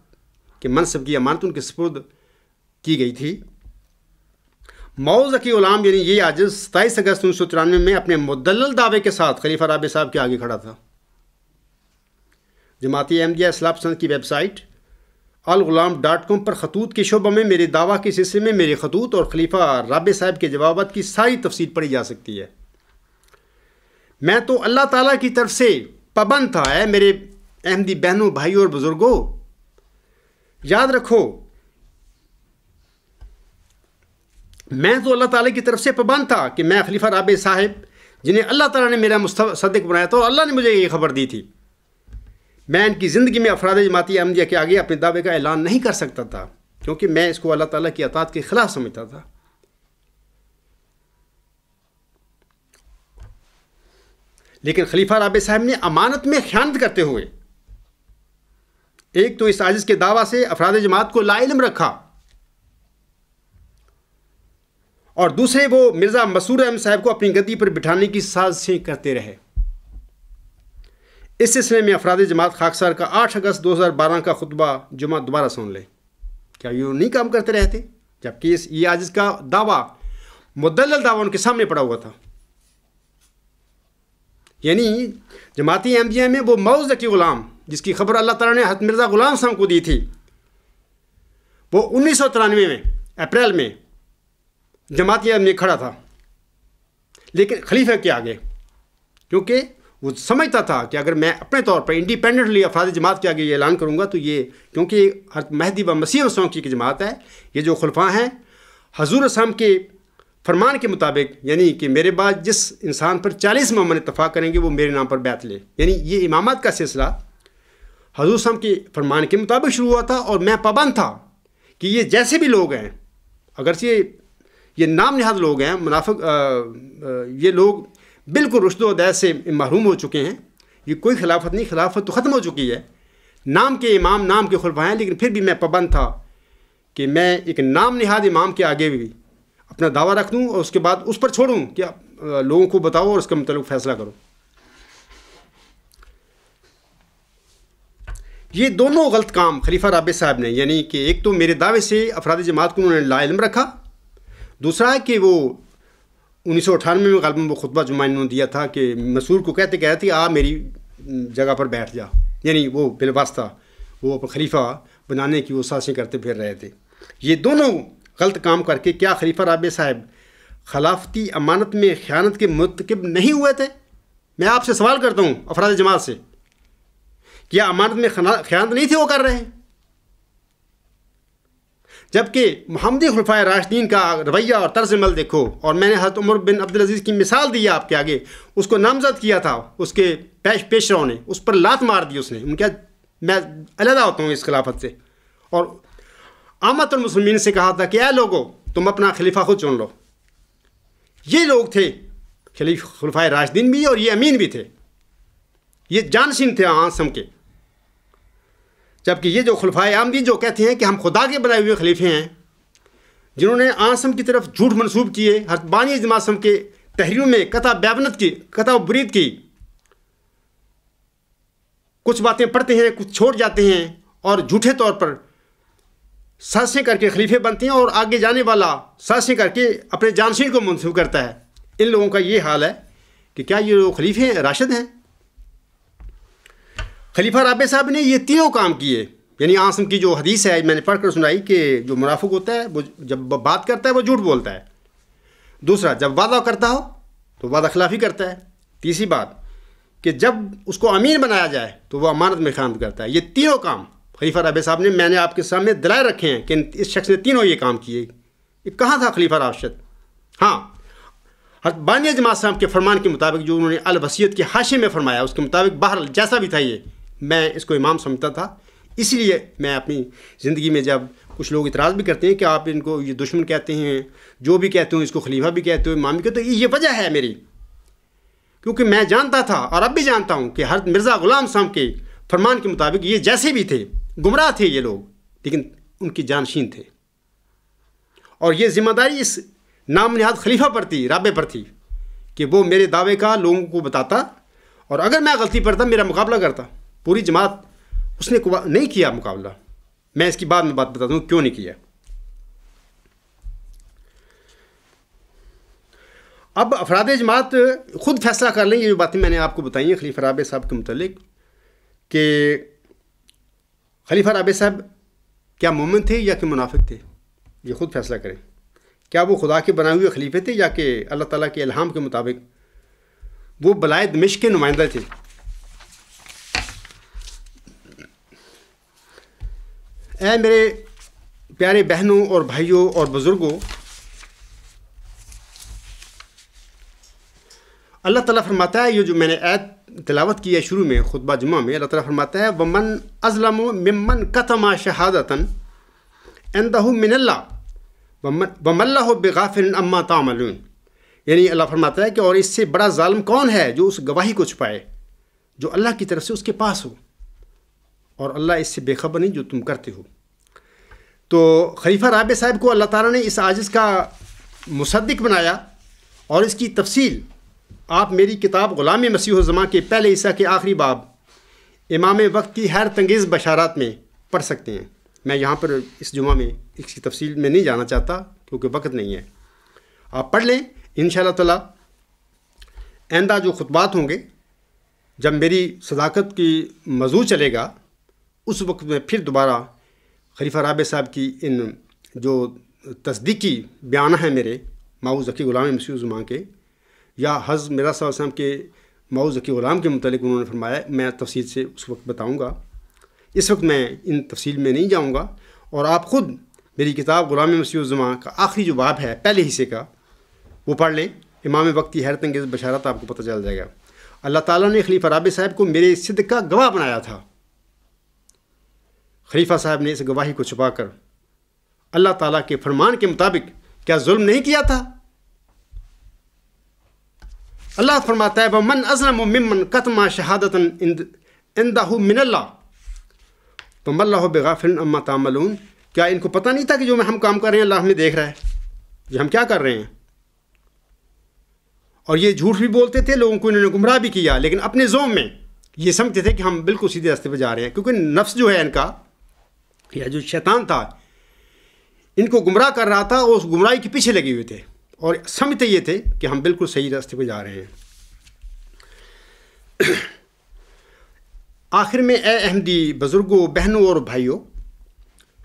کے منصب کی امانت ان کے سپرد کی گئی تھی۔ موعظ ذکی غلام یعنی یہ عاجز 27 اگست 1994 میں اپنے مدلل دعوے کے ساتھ خلیفہ رابع صاحب کے آگے کھڑا تھا۔ جماعت احمدیہ اصلاح پسند کی ویب سائٹ alghulam.com پر خطوط کے شعبہ میں میرے دعویٰ کے سلسلے میں میرے خطوط اور خلیفہ رابع صاحب کے جوابات کی ساری تفصیل پڑھی جا سکتی ہے۔ میں تو اللہ تعالیٰ کی طرف سے پابند تھا۔ اے میرے احمدی بہنوں، بھائیوں اور بزرگوں، یاد رکھو میں تو اللہ تعالیٰ کی طرف سے پابند تھا کہ میں خلیفہ رابع صاحب جنہیں اللہ تعالیٰ نے میرا مصدق بنایا تھا، اور اللہ نے مجھے یہ خبر دی تھی، میں ان کی زندگی میں افراد جماعتی احمدیہ کے آگے اپنے دعوے کا اعلان نہیں کر سکتا تھا، کیونکہ میں اس کو اللہ تعالیٰ کی اطاعت کے خلاف سمجھتا تھا۔ لیکن خلیفہ رابع صاحب نے امانت میں خیانت کرتے ہوئے ایک تو اس عاجز کے دعویٰ سے افراد جماعت کو لا علم رکھا، اور دوسرے وہ مرزا مسرور احمد صاحب کو اپنی گدی پر بٹھانے کی سازشیں کرتے رہے۔ اس سلسلے میں افراد جماعت خاکسار کا 8 اگست 2012 کا خطبہ جمعہ دوبارہ سن لیں۔ کیا یہ نہیں کام کرتے رہتے؟ جبکہ یہ عاجز کا دعویٰ مدلل دعویٰ ان کے سامنے پڑا ہوا تھا۔ یعنی جماعتی احمدیہ میں وہ موز کی غلام جس کی خبر اللہ تعالیٰ نے حضرت مرزا غلام صاحب کو دی تھی، وہ 1993 میں اپریل میں جماعتی احمدیہ میں کھڑا تھا، لیکن خلیفہ کے آگے، کیونکہ وہ سمجھتا تھا کہ اگر میں اپنے طور پر انڈیپینڈنٹلی افراد جماعت کے آگے یہ اعلان کروں گا تو یہ، کیونکہ حضرت مہدی و مسیح وسلم کی جماعت ہے، یہ جو خلفاء ہیں حضور اسلام کے فرمان کے مطابق، یعنی کہ میرے بعد جس انسان پر 40 مومن اتفاق کریں گے وہ میرے نام پر بیعت لے، یعنی یہ امامت کا سلسلہ حضور اسلام کے فرمان کے مطابق شروع ہوا تھا، اور میں پابند تھا کہ یہ جیسے بھی لوگ ہیں، اگرچہ یہ نام نہاد لوگ ہیں، منافق، یہ لوگ بالکل رشد و ہدایت سے محروم ہو چکے ہیں، یہ کوئی خلافت نہیں، خلافت تو ختم ہو چکی ہے، نام کے امام، نام کے خلفاء ہیں، لیکن پھر بھی میں پابند تھا کہ میں ایک نام نہاد امام کے آگے بھی اپنا دعویٰ رکھ دوں، اور اس کے بعد اس پر چھوڑوں کہ لوگوں کو بتاؤ اور اس کے متعلق فیصلہ کرو۔ یہ دونوں غلط کام خلیفہ رابع صاحب نے، یعنی کہ ایک تو میرے دعوے سے افراد جماعت کو انہوں نے لا علم رکھا، دوسرا ہے کہ وہ 1998 میں غالباً وہ خطبہ جمعہ انہوں نے دیا تھا کہ مسرور کو کہتے آ میری جگہ پر بیٹھ جا، یعنی وہ بالواسطہ وہ خلیفہ بنانے کی وہ سازشیں کرتے پھر رہے تھے۔ یہ دونوں غلط کام کر کے کیا خلیفہ رابع صاحب خلافتی امانت میں خیانت کے مرتکب نہیں ہوئے تھے؟ میں آپ سے سوال کرتا ہوں افراد جماعت سے، کیا امانت میں خیانت نہیں تھے وہ کر رہے ہیں؟ جبکہ محمدی خلفائے راشدین کا رویہ اور طرز عمل دیکھو، اور میں نے حضرت عمر بن عبدالعزیز کی مثال دی آپ کے آگے، اس کو نامزد کیا تھا اس کے پیش رو نے، اس پر لات مار دی اس نے، ان کیا میں علیحدہ ہوتا ہوں اس خلافت سے، اور عامت المسلمین سے کہا تھا کہ اے لوگو تم اپنا خلیفہ خود چن لو۔ یہ لوگ تھے خلفائے راشدین بھی، اور یہ امین بھی تھے، یہ جانشین تھے آسم کے۔ جبکہ یہ جو خلفائے احمدی جو کہتے ہیں کہ ہم خدا کے بنائے ہوئے خلیفے ہیں، جنہوں نے آسم کی طرف جھوٹ منسوب کیے، حضرت بانی جماعت کے تحریروں میں قطع بیابنت کی، قطع برید کی، کچھ باتیں پڑھتے ہیں کچھ چھوڑ جاتے ہیں، اور جھوٹے طور پر سازشیں کر کے خلیفے بنتے ہیں، اور آگے جانے والا سازشیں کر کے اپنے جانشین کو منسوب کرتا ہے۔ ان لوگوں کا یہ حال ہے کہ کیا یہ لوگ خلیفے ہیں، راشد ہیں؟ خلیفہ رابع صاحب نے یہ تینوں کام کیے، یعنی آسم کی جو حدیث ہے میں نے پڑھ کر سنائی کہ جو منافق ہوتا ہے وہ جب بات کرتا ہے وہ جھوٹ بولتا ہے، دوسرا جب وعدہ کرتا ہو تو وعدہ خلافی کرتا ہے، تیسری بات کہ جب اس کو امین بنایا جائے تو وہ امانت میں خیانت کرتا ہے۔ یہ تینوں کام خلیفہ رابع صاحب نے، میں نے آپ کے سامنے دلائل رکھے ہیں کہ اس شخص نے تینوں یہ کام کیے۔ یہ کہاں تھا خلیفہ راشد؟ ہاں، حضرت بانی جماعت صاحب کے فرمان کے مطابق جو انہوں نے الوصیت کے حاشیے میں فرمایا اس کے مطابق، بہرحال جیسا بھی تھا یہ، میں اس کو امام سمجھتا تھا۔ اسی لیے میں اپنی زندگی میں جب کچھ لوگ اعتراض بھی کرتے ہیں کہ آپ ان کو یہ دشمن کہتے ہیں، جو بھی کہتے ہوں اس کو خلیفہ بھی کہتے ہو، امام بھی کہتے ہو، یہ وجہ ہے میری، کیونکہ میں جانتا تھا اور اب بھی جانتا ہوں کہ حضرت مرزا غلام صاحب کے فرمان کے مطابق یہ جیسے بھی تھے گمراہ تھے یہ لوگ، لیکن ان کی جانشین تھے، اور یہ ذمہ داری اس نام نہاد خلیفہ پر تھی، رابع پر تھی، کہ وہ میرے دعوے کا لوگوں کو بتاتا، اور اگر میں غلطی پر تھا میرا مقابلہ کرتا۔ پوری جماعت اس نے نہیں کیا مقابلہ، میں اس کی بعد میں بات بتاتا ہوں کیوں نہیں کیا۔ اب افراد جماعت خود فیصلہ کر لیں، یہ جو باتیں میں نے آپ کو بتائی ہیں خلیفہ رابع صاحب کے متعلق، کہ خلیفہ رابع صاحب کیا مومن تھے یا کہ منافق تھے، یہ خود فیصلہ کریں۔ کیا وہ خدا کے بنائے ہوئے خلیفے تھے یا کہ اللہ تعالیٰ کے الہام کے مطابق وہ بلائے دمشق کے نمائندہ تھے؟ اے میرے پیارے بہنوں اور بھائیوں اور بزرگوں، اللہ تعالیٰ فرماتا ہے، یہ جو میں نے آیت تلاوت کی ہے شروع میں خطبہ جمعہ میں، اللہ تعالیٰ فرماتا ہے وَمَنْ أَظْلَمُ مِمَّنْ كَتَمَ شَهَادَةً عِنْدَهُ مِنَ اللَّهِ وَمَا اللَّهُ بِغَافِلٍ عَمَّا تَعْمَلُونَ، یعنی اللہ فرماتا ہے کہ اور اس سے بڑا ظالم کون ہے جو اس گواہی کو چھپائے جو اللہ کی طرف سے اس کے پاس ہو، اور اللہ اس سے بے خبر نہیں جو تم کرتے ہو۔ تو خلیفہ رابع صاحب کو اللہ تعالیٰ نے اس عاجز کا مصدق بنایا، اور اس کی تفصیل آپ میری کتاب غلام مسیح الزماں کے پہلے حصہ کے آخری باب امام وقت کی حیرت انگیز بشارات میں پڑھ سکتے ہیں۔ میں یہاں پر اس جمعہ میں اس کی تفصیل میں نہیں جانا چاہتا کیونکہ وقت نہیں ہے، آپ پڑھ لیں انشاءاللہ تعالی۔ آئندہ جو خطبات ہوں گے جب میری صداقت کی موضوع چلے گا، اس وقت میں پھر دوبارہ خلیفہ رابع صاحب کی ان جو تصدیقی بیانہ ہیں میرے ماؤ ذکی غلام مسیح الزماں کے، یا حضرت مرزا صلی اللہ علیہ وسلم کے ماؤ ذکی غلام کے متعلق انہوں نے فرمایا، میں تفصیل سے اس وقت بتاؤں گا۔ اس وقت میں ان تفصیل میں نہیں جاؤں گا، اور آپ خود میری کتاب غلام مسیح الزماں کا آخری جو باب ہے پہلے حصے کا وہ پڑھ لیں، امام وقت کی حیرت انگیز بشارت، آپ کو پتہ چل جائے گا۔ اللہ تعالیٰ نے خلیفہ رابع صاحب کو میرے صدق کا گواہ بنایا تھا۔ خلیفہ صاحب نے اس گواہی کو چھپا کر اللہ تعالیٰ کے فرمان کے مطابق کیا ظلم نہیں کیا تھا؟ اللہ فرماتا ہے وَمَنْ أَظْلَمُ مِمَّنْ كَتَمَ شَهَادَةً عِنْدَهُ مِنَ اللَّهِ وَمَا اللَّهُ بِغَافِلٍ عَمَّا تَعْمَلُونَ، کیا ان کو پتہ نہیں تھا کہ جو ہم کام کر رہے ہیں اللہ ہمیں دیکھ رہا ہے، یہ ہم کیا کر رہے ہیں؟ اور یہ جھوٹ بھی بولتے تھے، لوگوں کو انہوں نے گمراہ بھی کیا، لیکن اپنے ذوم میں یہ سمجھتے تھے کہ ہم بالکل سیدھے راستے پہ جا رہے ہیں، کیونکہ نفس جو ہے ان کا، یا جو شیطان تھا ان کو گمراہ کر رہا تھا، اور اس گمراہی کے پیچھے لگے ہوئے تھے اور سمجھتے یہ تھے کہ ہم بالکل صحیح راستے پہ جا رہے ہیں۔ آخر میں اے احمدی بزرگوں، بہنوں اور بھائیوں،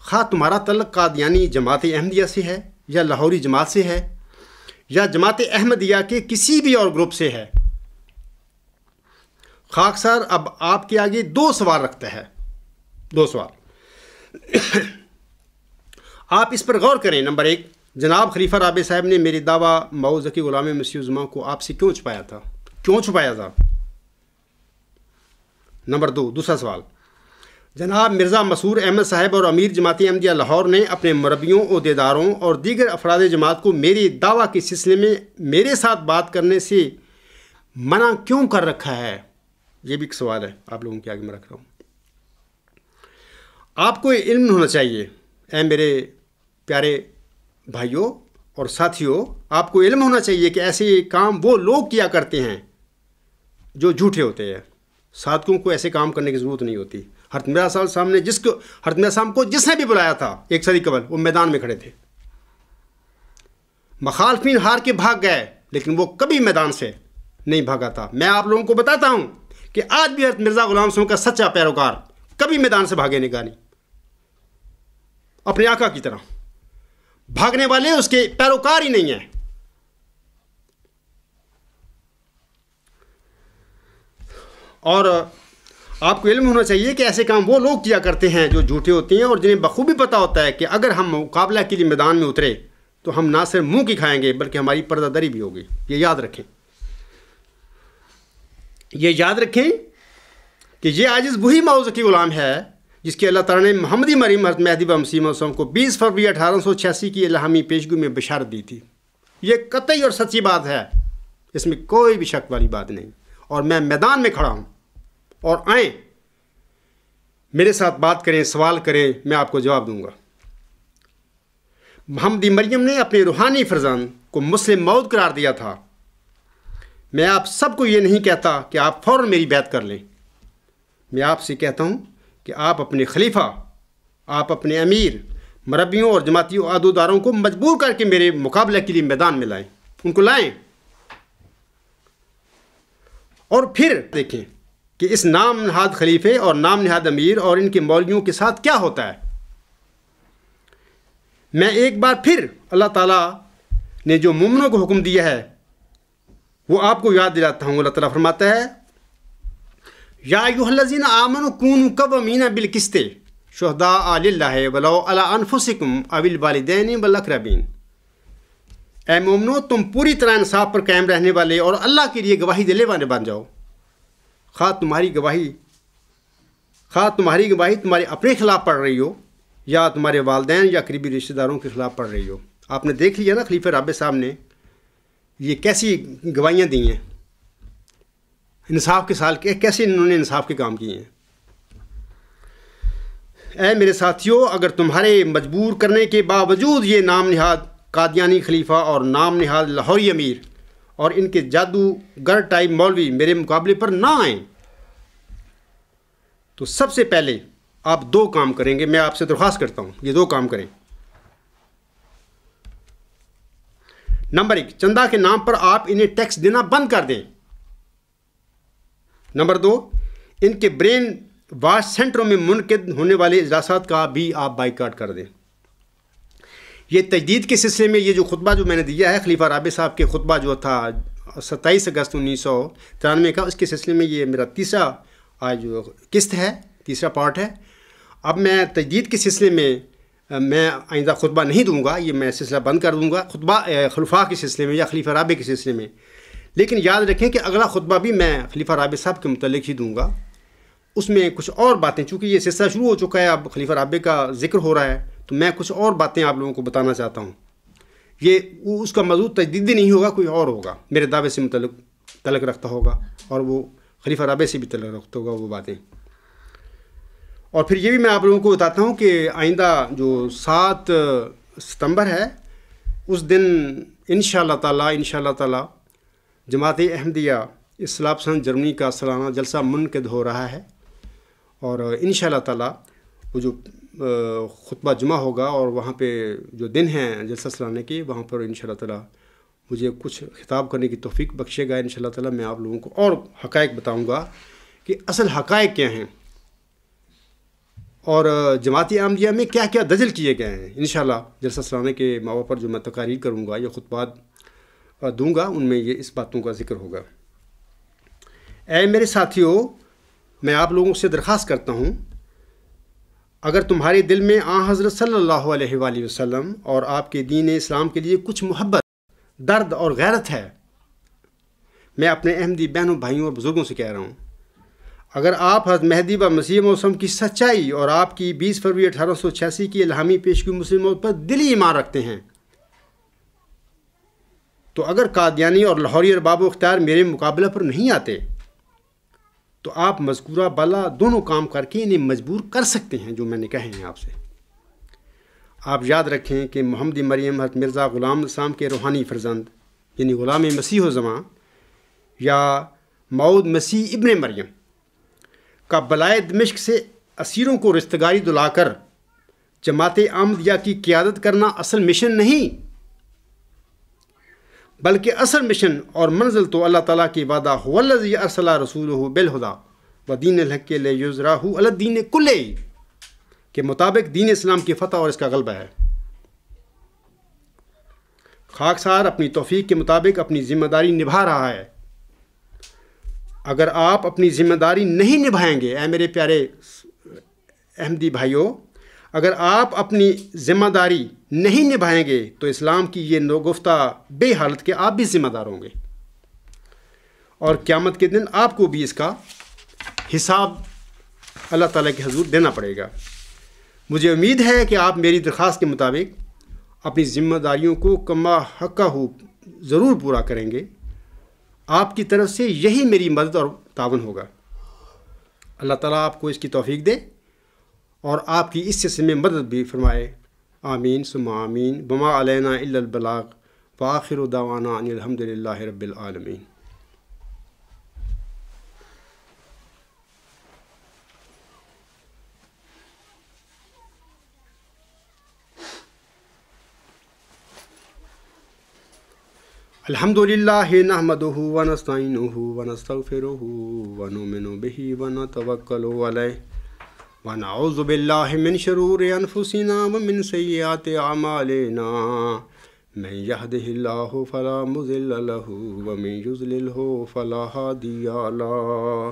خواہ تمہارا تعلق قادیانی جماعت احمدیہ سے ہے، یا لاہوری جماعت سے ہے، یا جماعت احمدیہ کے کسی بھی اور گروپ سے ہے، خاکسار اب آپ کے آگے 2 سوال رکھتا ہے، 2 سوال آپ اس پر غور کریں۔ نمبر 1، جناب خلیفہ رابع صاحب نے میری دعویٰ ماؤ ذکی غلام مسیح الزماں کو آپ سے کیوں چھپایا تھا؟ نمبر 2، دوسرا سوال، جناب مرزا مسرور احمد صاحب اور امیر جماعت احمدیہ لاہور نے اپنے مربیوں، عہدیداروں اور دیگر افراد جماعت کو میری دعویٰ کے سلسلے میں میرے ساتھ بات کرنے سے منع کیوں کر رکھا ہے؟ یہ بھی ایک سوال ہے آپ لوگوں کے آگے میں رکھ رہا ہوں۔ آپ کو علم ہونا چاہیے اے میرے پیارے بھائیوں اور ساتھیوں، آپ کو علم ہونا چاہیے کہ ایسے کام وہ لوگ کیا کرتے ہیں جو جھوٹے ہوتے ہیں۔ ساتھیوں کو ایسے کام کرنے کی ضرورت نہیں ہوتی۔ حضرت مرزا صلی اللہ علیہ وسلم حضرت مرزا صاحب کو جس نے بھی بلایا تھا 1 صدی قبل، وہ میدان میں کھڑے تھے، مخالفین ہار کے بھاگ گئے لیکن وہ کبھی میدان سے نہیں بھاگا تھا۔ میں آپ لوگوں کو بتاتا ہوں کہ آج بھی حضرت مرزا غلام صاحب کا سچا پیروکار کبھی میدان سے بھاگے نہیں، اپنے آقا کی طرح بھاگنے والے اس کے پیروکار ہی نہیں ہیں۔ اور آپ کو علم ہونا چاہیے کہ ایسے کام وہ لوگ کیا کرتے ہیں جو جھوٹے ہوتے ہیں، اور جنہیں بخوبی پتہ ہوتا ہے کہ اگر ہم مقابلہ کے لیے میدان میں اترے تو ہم نہ صرف منہ کی کھائیں گے بلکہ ہماری پردہ دری بھی ہوگی۔ یہ یاد رکھیں، یہ یاد رکھیں کہ یہ عاجز وہی ماؤ ذکی غلام ہے جس کے اللہ تعالیٰ نے محمدی مریم حضرت مہدی و مسیح موعود کو 20 فروری 1886 کی الہامی پیشگو میں بشارت دی تھی۔ یہ قطعی اور سچی بات ہے، اس میں کوئی بھی شک والی بات نہیں، اور میں میدان میں کھڑا ہوں، اور آئیں میرے ساتھ بات کریں، سوال کریں، میں آپ کو جواب دوں گا۔ محمدی مریم نے اپنے روحانی فرزند کو مسلم موعود قرار دیا تھا۔ میں آپ سب کو یہ نہیں کہتا کہ آپ فوراً میری بیعت کر لیں، میں آپ سے کہتا ہوں کہ آپ اپنے خلیفہ، آپ اپنے امیر، مربیوں اور جماعتی عہدیداروں کو مجبور کر کے میرے مقابلہ کے لیے میدان میں لائیں، ان کو لائیں، اور پھر دیکھیں کہ اس نام نہاد خلیفے اور نام نہاد امیر اور ان کے مولویوں کے ساتھ کیا ہوتا ہے۔ میں ایک بار پھر اللہ تعالیٰ نے جو مومنوں کو حکم دیا ہے وہ آپ کو یاد دلاتا ہوں۔ اللہ تعالیٰ فرماتا ہے یا ایھا الذین آمنوا کونوا قوامین بالقسط شہداء للہ ولو علی انفسکم او الوالدین والاقربین۔ اے مومنو تم پوری طرح انصاف پر قائم رہنے والے اور اللہ کے لیے گواہی دینے والے بن جاؤ، خواہ تمہاری گواہی تمہارے اپنے خلاف پڑ رہی ہو یا تمہارے والدین یا قریبی رشتہ داروں کے خلاف پڑ رہی ہو۔ آپ نے دیکھ لیا نا خلیفہ رابع صاحب نے یہ کیسی گواہیاں دی ہیں، انصاف کے سال کے کیسے انہوں نے انصاف کے کام کیے ہیں۔ اے میرے ساتھیوں، اگر تمہارے مجبور کرنے کے باوجود یہ نام نہاد قادیانی خلیفہ اور نام نہاد لاہوری امیر اور ان کے جادوگر ٹائپ مولوی میرے مقابلے پر نہ آئیں تو سب سے پہلے آپ دو کام کریں گے۔ میں آپ سے درخواست کرتا ہوں یہ دو کام کریں۔ نمبر 1، چندہ کے نام پر آپ انہیں ٹیکس دینا بند کر دیں۔ نمبر 2، ان کے برین واش سینٹروں میں منعقد ہونے والے اجلاسات کا بھی آپ بائیکاٹ کر دیں۔ یہ تجدید کے سلسلے میں یہ جو خطبہ جو میں نے دیا ہے خلیفہ رابع صاحب کے خطبہ جو تھا 27 اگست 1993 کا، اس کے سلسلے میں یہ میرا تیسرا آج قسط ہے، تیسرا پارٹ ہے۔ اب میں تجدید کے سلسلے میں آئندہ خطبہ نہیں دوں گا، یہ میں سلسلہ بند کر دوں گا خطبہ خلفاء کے سلسلے میں یا خلیفہ رابع کے سلسلے میں۔ لیکن یاد رکھیں کہ اگلا خطبہ بھی میں خلیفہ رابع صاحب کے متعلق ہی دوں گا، اس میں کچھ اور باتیں، چونکہ یہ سلسلہ شروع ہو چکا ہے، اب خلیفہ رابع کا ذکر ہو رہا ہے تو میں کچھ اور باتیں آپ لوگوں کو بتانا چاہتا ہوں۔ یہ اس کا موضوع تجدیدی نہیں ہوگا، کوئی اور ہوگا، میرے دعوے سے تعلق رکھتا ہوگا اور وہ خلیفہ رابع سے بھی تعلق رکھتا ہوگا وہ باتیں۔ اور پھر یہ بھی میں آپ لوگوں کو بتاتا ہوں کہ آئندہ جو 7 ستمبر ہے اس دن انشاءاللہ تعالی جماعت احمدیہ اصلاح پسند جرمنی کا سالانہ جلسہ منعقد ہو رہا ہے، اور انشاءاللہ تعالی وہ جو خطبہ جمعہ ہوگا اور وہاں پہ جو دن ہیں جلسہ سلانے کے، وہاں پر انشاءاللہ تعالی مجھے کچھ خطاب کرنے کی توفیق بخشے گا انشاءاللہ تعالی۔ میں آپ لوگوں کو اور حقائق بتاؤں گا کہ اصل حقائق کیا ہیں اور جماعت احمدیہ میں کیا کیا دجل کیے گئے ہیں۔ انشاءاللہ جلسہ سلانے کے موقع پر جو میں تقاریر کروں گا یا خطبات دوں گا ان میں یہ اس باتوں کا ذکر ہوگا۔ اے میرے ساتھیوں، میں آپ لوگوں سے درخواست کرتا ہوں، اگر تمہارے دل میں حضرت صلی اللہ علیہ وآلہ وسلم اور آپ کے دین اسلام کے لیے کچھ محبت، درد اور غیرت ہے، میں اپنے احمدی بہنوں بھائیوں اور بزرگوں سے کہہ رہا ہوں، اگر آپ حضرت مہدی و مسیح موسم کی سچائی اور آپ کی 20 فروری 1886 کی الہامی پیشگوئی مسلم موت پر دلی ایمان رکھتے ہیں تو اگر قادیانی اور لاہوری ارباب و اختیار میرے مقابلہ پر نہیں آتے تو آپ مذکورہ بالا دونوں کام کر کے انہیں مجبور کر سکتے ہیں جو میں نے کہے ہیں آپ سے۔ آپ یاد رکھیں کہ محمد مریم حضرت مرزا غلام الاسلام کے روحانی فرزند یعنی غلام مسیح و زماں یا موعود مسیح ابن مریم کا بلائے دمشق سے اسیروں کو رستگاری دلا کر جماعت احمدیہ کی قیادت کرنا اصل مشن نہیں، بلکہ اصل مشن اور منزل تو اللہ تعالیٰ کی وعدہ هو الذی ارسل رسولہ بالہدی ودین الحق لیظہرہ علی الدین کلہ کے مطابق دین اسلام کی فتح اور اس کا غلبہ ہے۔ خاکسار اپنی توفیق کے مطابق اپنی ذمہ داری نبھا رہا ہے۔ اگر آپ اپنی ذمہ داری نہیں نبھائیں گے، اے میرے پیارے احمدی بھائیوں، اگر آپ اپنی ذمہ داری نہیں نبھائیں گے تو اسلام کی یہ نوگفتہ بے حالت کے آپ بھی ذمہ دار ہوں گے اور قیامت کے دن آپ کو بھی اس کا حساب اللہ تعالیٰ کے حضور دینا پڑے گا۔ مجھے امید ہے کہ آپ میری درخواست کے مطابق اپنی ذمہ داریوں کو کما حقہ ضرور پورا کریں گے۔ آپ کی طرف سے یہی میری مدد اور تعاون ہوگا۔ اللہ تعالیٰ آپ کو اس کی توفیق دے اور آپ کی اس سلسلے میں مدد بھی فرمائے۔ آمین ثم آمین۔ وما علینا الا البلاغ وآخر دعوانا ان الحمد للہ رب العالمین۔ الحمد للہ نحمدہ ونستعینہ ونستغفرہ ونؤمن بہ ونتوکل علیہ ونعوذ باللہ من شرور انفسنا ومن سیئات اعمالنا من یہدہ اللہ فلا مضل لہ ومن یضللہ فلا ہادی لہ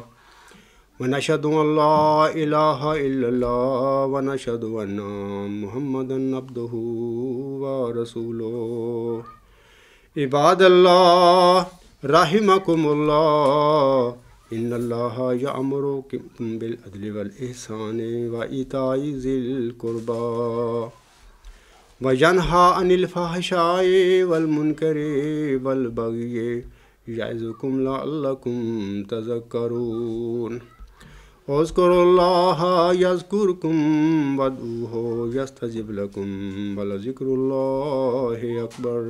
ونشہد ان لا الہ الا اللہ ونشہد ان محمدا عبدہ ورسولہ۔ عباد اللہ رحمکم اللہ ان اللہ یأمرکم بالعدل والإحسان وإیتاء ذی القربى وینہی عن الفحشاء والمنکر والبغی یعظکم لعلکم تذکرون اذکروا اللہ یذکرکم وادعوہ یستجب لکم ولذکر اللہ اکبر۔